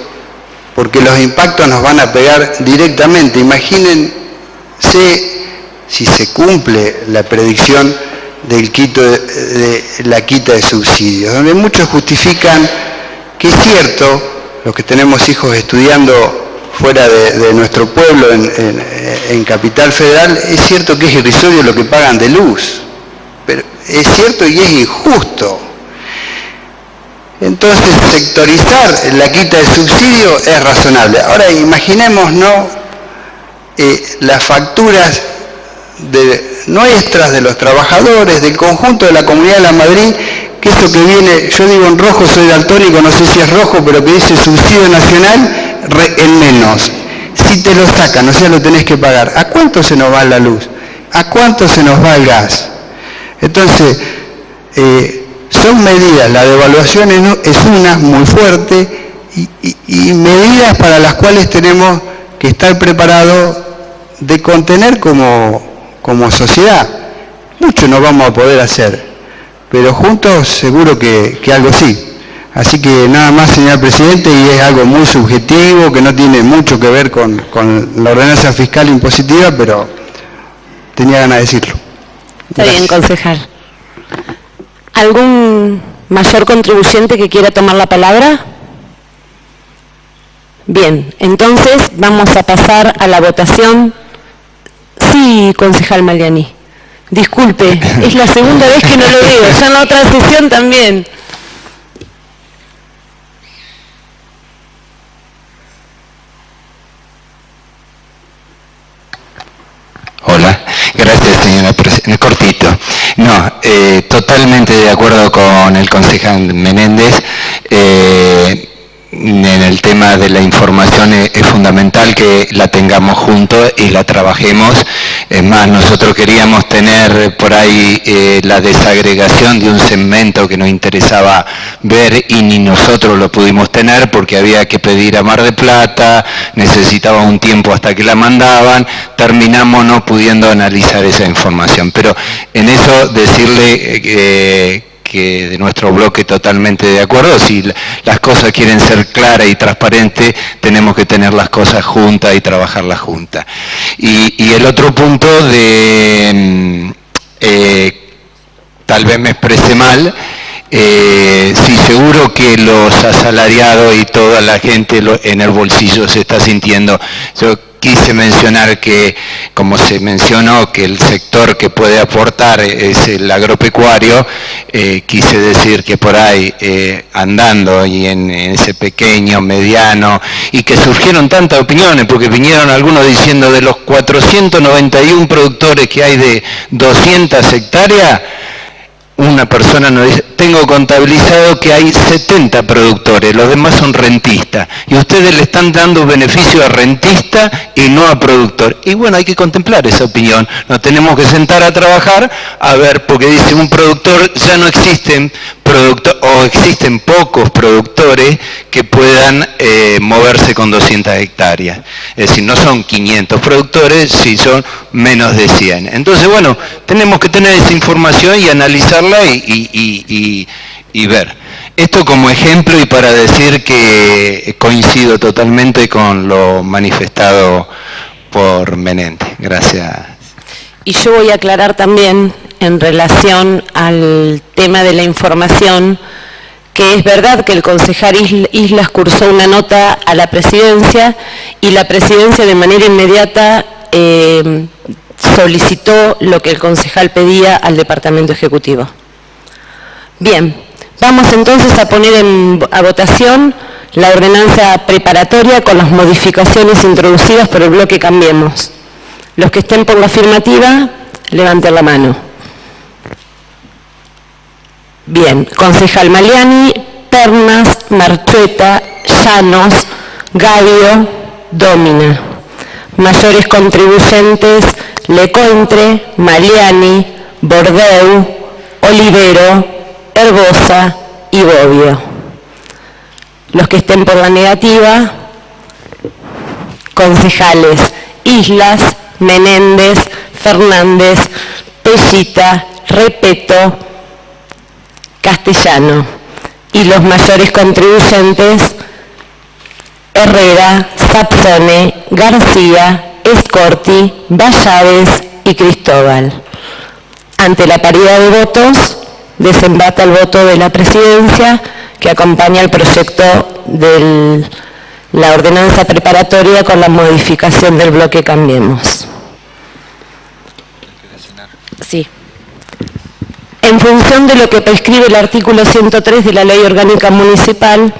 porque los impactos nos van a pegar directamente. Imagínense si se cumple la predicción del la quita de subsidios, donde muchos justifican que es cierto, los que tenemos hijos estudiando fuera de nuestro pueblo, en Capital Federal, es cierto que es irrisorio lo que pagan de luz, pero es cierto y es injusto. Entonces, sectorizar la quita de subsidio es razonable. Ahora, imaginémonos las facturas nuestras, de los trabajadores, del conjunto de la Comunidad de La Madrid, que eso que viene, yo digo en rojo, soy daltónico, no sé si es rojo, pero que dice subsidio nacional, en menos. Si te lo sacan, o sea, lo tenés que pagar. ¿A cuánto se nos va la luz? ¿A cuánto se nos va el gas? Entonces, son medidas, la devaluación es una muy fuerte y medidas para las cuales tenemos que estar preparados de contener como sociedad. Mucho no vamos a poder hacer, pero juntos seguro que algo sí. Así que nada más, señor presidente, y es algo muy subjetivo, que no tiene mucho que ver con la ordenanza fiscal impositiva, pero tenía ganas de decirlo. Está bien, concejal. ¿Algún mayor contribuyente que quiera tomar la palabra? Bien, entonces vamos a pasar a la votación. Sí, concejal Maliani. Disculpe, es la segunda vez que no lo veo, ya en la otra sesión también. Hola, gracias señora presidenta. Cortito. No, totalmente de acuerdo con el concejal Menéndez. En el tema de la información es fundamental que la tengamos juntos y la trabajemos. Es más, nosotros queríamos tener por ahí la desagregación de un segmento que nos interesaba ver y ni nosotros lo pudimos tener porque había que pedir a Mar del Plata, necesitaba un tiempo hasta que la mandaban, terminamos no pudiendo analizar esa información. Pero en eso decirle que de nuestro bloque totalmente de acuerdo. Si las cosas quieren ser claras y transparentes, tenemos que tener las cosas juntas y trabajarlas juntas. Y el otro punto de, tal vez me expresé mal, sí, seguro que los asalariados y toda la gente en el bolsillo se está sintiendo. Yo quise mencionar que, como se mencionó, que el sector que puede aportar es el agropecuario, quise decir que por ahí, andando y en ese pequeño, mediano, y que surgieron tantas opiniones, porque vinieron algunos diciendo de los 491 productores que hay de 200 hectáreas, una persona nos dice, tengo contabilizado que hay 70 productores, los demás son rentistas, y ustedes le están dando beneficio a rentista y no a productor. Y bueno, hay que contemplar esa opinión, nos tenemos que sentar a trabajar, a ver, porque dice un productor, ya no existen o existen pocos productores que puedan moverse con 200 hectáreas. Es decir, no son 500 productores, si son menos de 100. Entonces, bueno, tenemos que tener esa información y analizarla y ver. Esto como ejemplo y para decir que coincido totalmente con lo manifestado por Menente. Gracias. Y yo voy a aclarar también en relación al tema de la información, que es verdad que el concejal Islas cursó una nota a la presidencia y la presidencia de manera inmediata solicitó lo que el concejal pedía al departamento ejecutivo. Bien, vamos entonces a poner a votación la ordenanza preparatoria con las modificaciones introducidas por el bloque Cambiemos. Los que estén por la afirmativa, levanten la mano. Bien, concejal Maliani, Pernas, Marchueta, Llanos, Gavio, Domina. Mayores contribuyentes, Lecointre, Maliani, Bordeu, Olivero, Herbosa y Bobbio. Los que estén por la negativa, concejales Islas, Menéndez, Fernández, Pellita, Repeto, Castellano. Y los mayores contribuyentes, Herrera, Sapsone, García, Escorti, Vallades y Cristóbal. Ante la paridad de votos, desempata el voto de la presidencia que acompaña el proyecto de la ordenanza preparatoria con la modificación del bloque Cambiemos. Sí. En función de lo que prescribe el artículo 103 de la Ley Orgánica Municipal,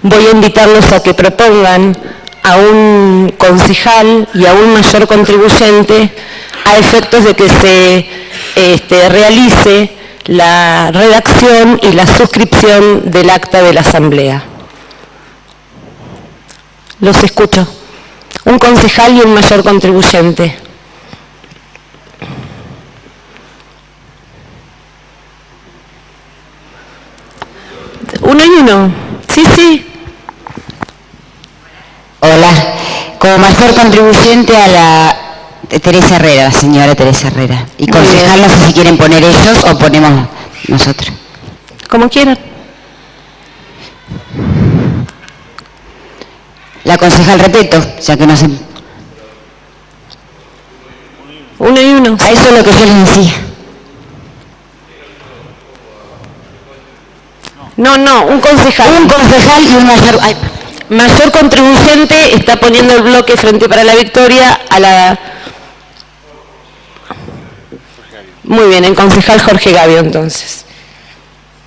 voy a invitarlos a que propongan a un concejal y a un mayor contribuyente a efectos de que se realice la redacción y la suscripción del acta de la Asamblea. Los escucho. Un concejal y un mayor contribuyente. Uno y uno. Sí, sí. Hola. Como mayor contribuyente a la Teresa Herrera, la señora Teresa Herrera. Y concejal, no sé si quieren poner ellos o ponemos nosotros. Como quieran. La concejal Repeto, ya que no sé. Uno y uno. A eso es lo que yo les decía. No, un concejal. Un concejal y un mayor... Ay. Mayor contribuyente está poniendo el bloque Frente para la Victoria a la... Muy bien, el concejal Jorge Gavio entonces.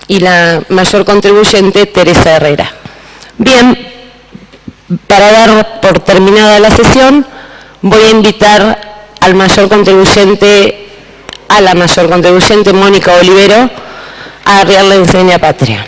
Y la mayor contribuyente Teresa Herrera. Bien, para dar por terminada la sesión, voy a invitar al mayor contribuyente, a la mayor contribuyente Mónica Olivero, a arriar la enseña patria.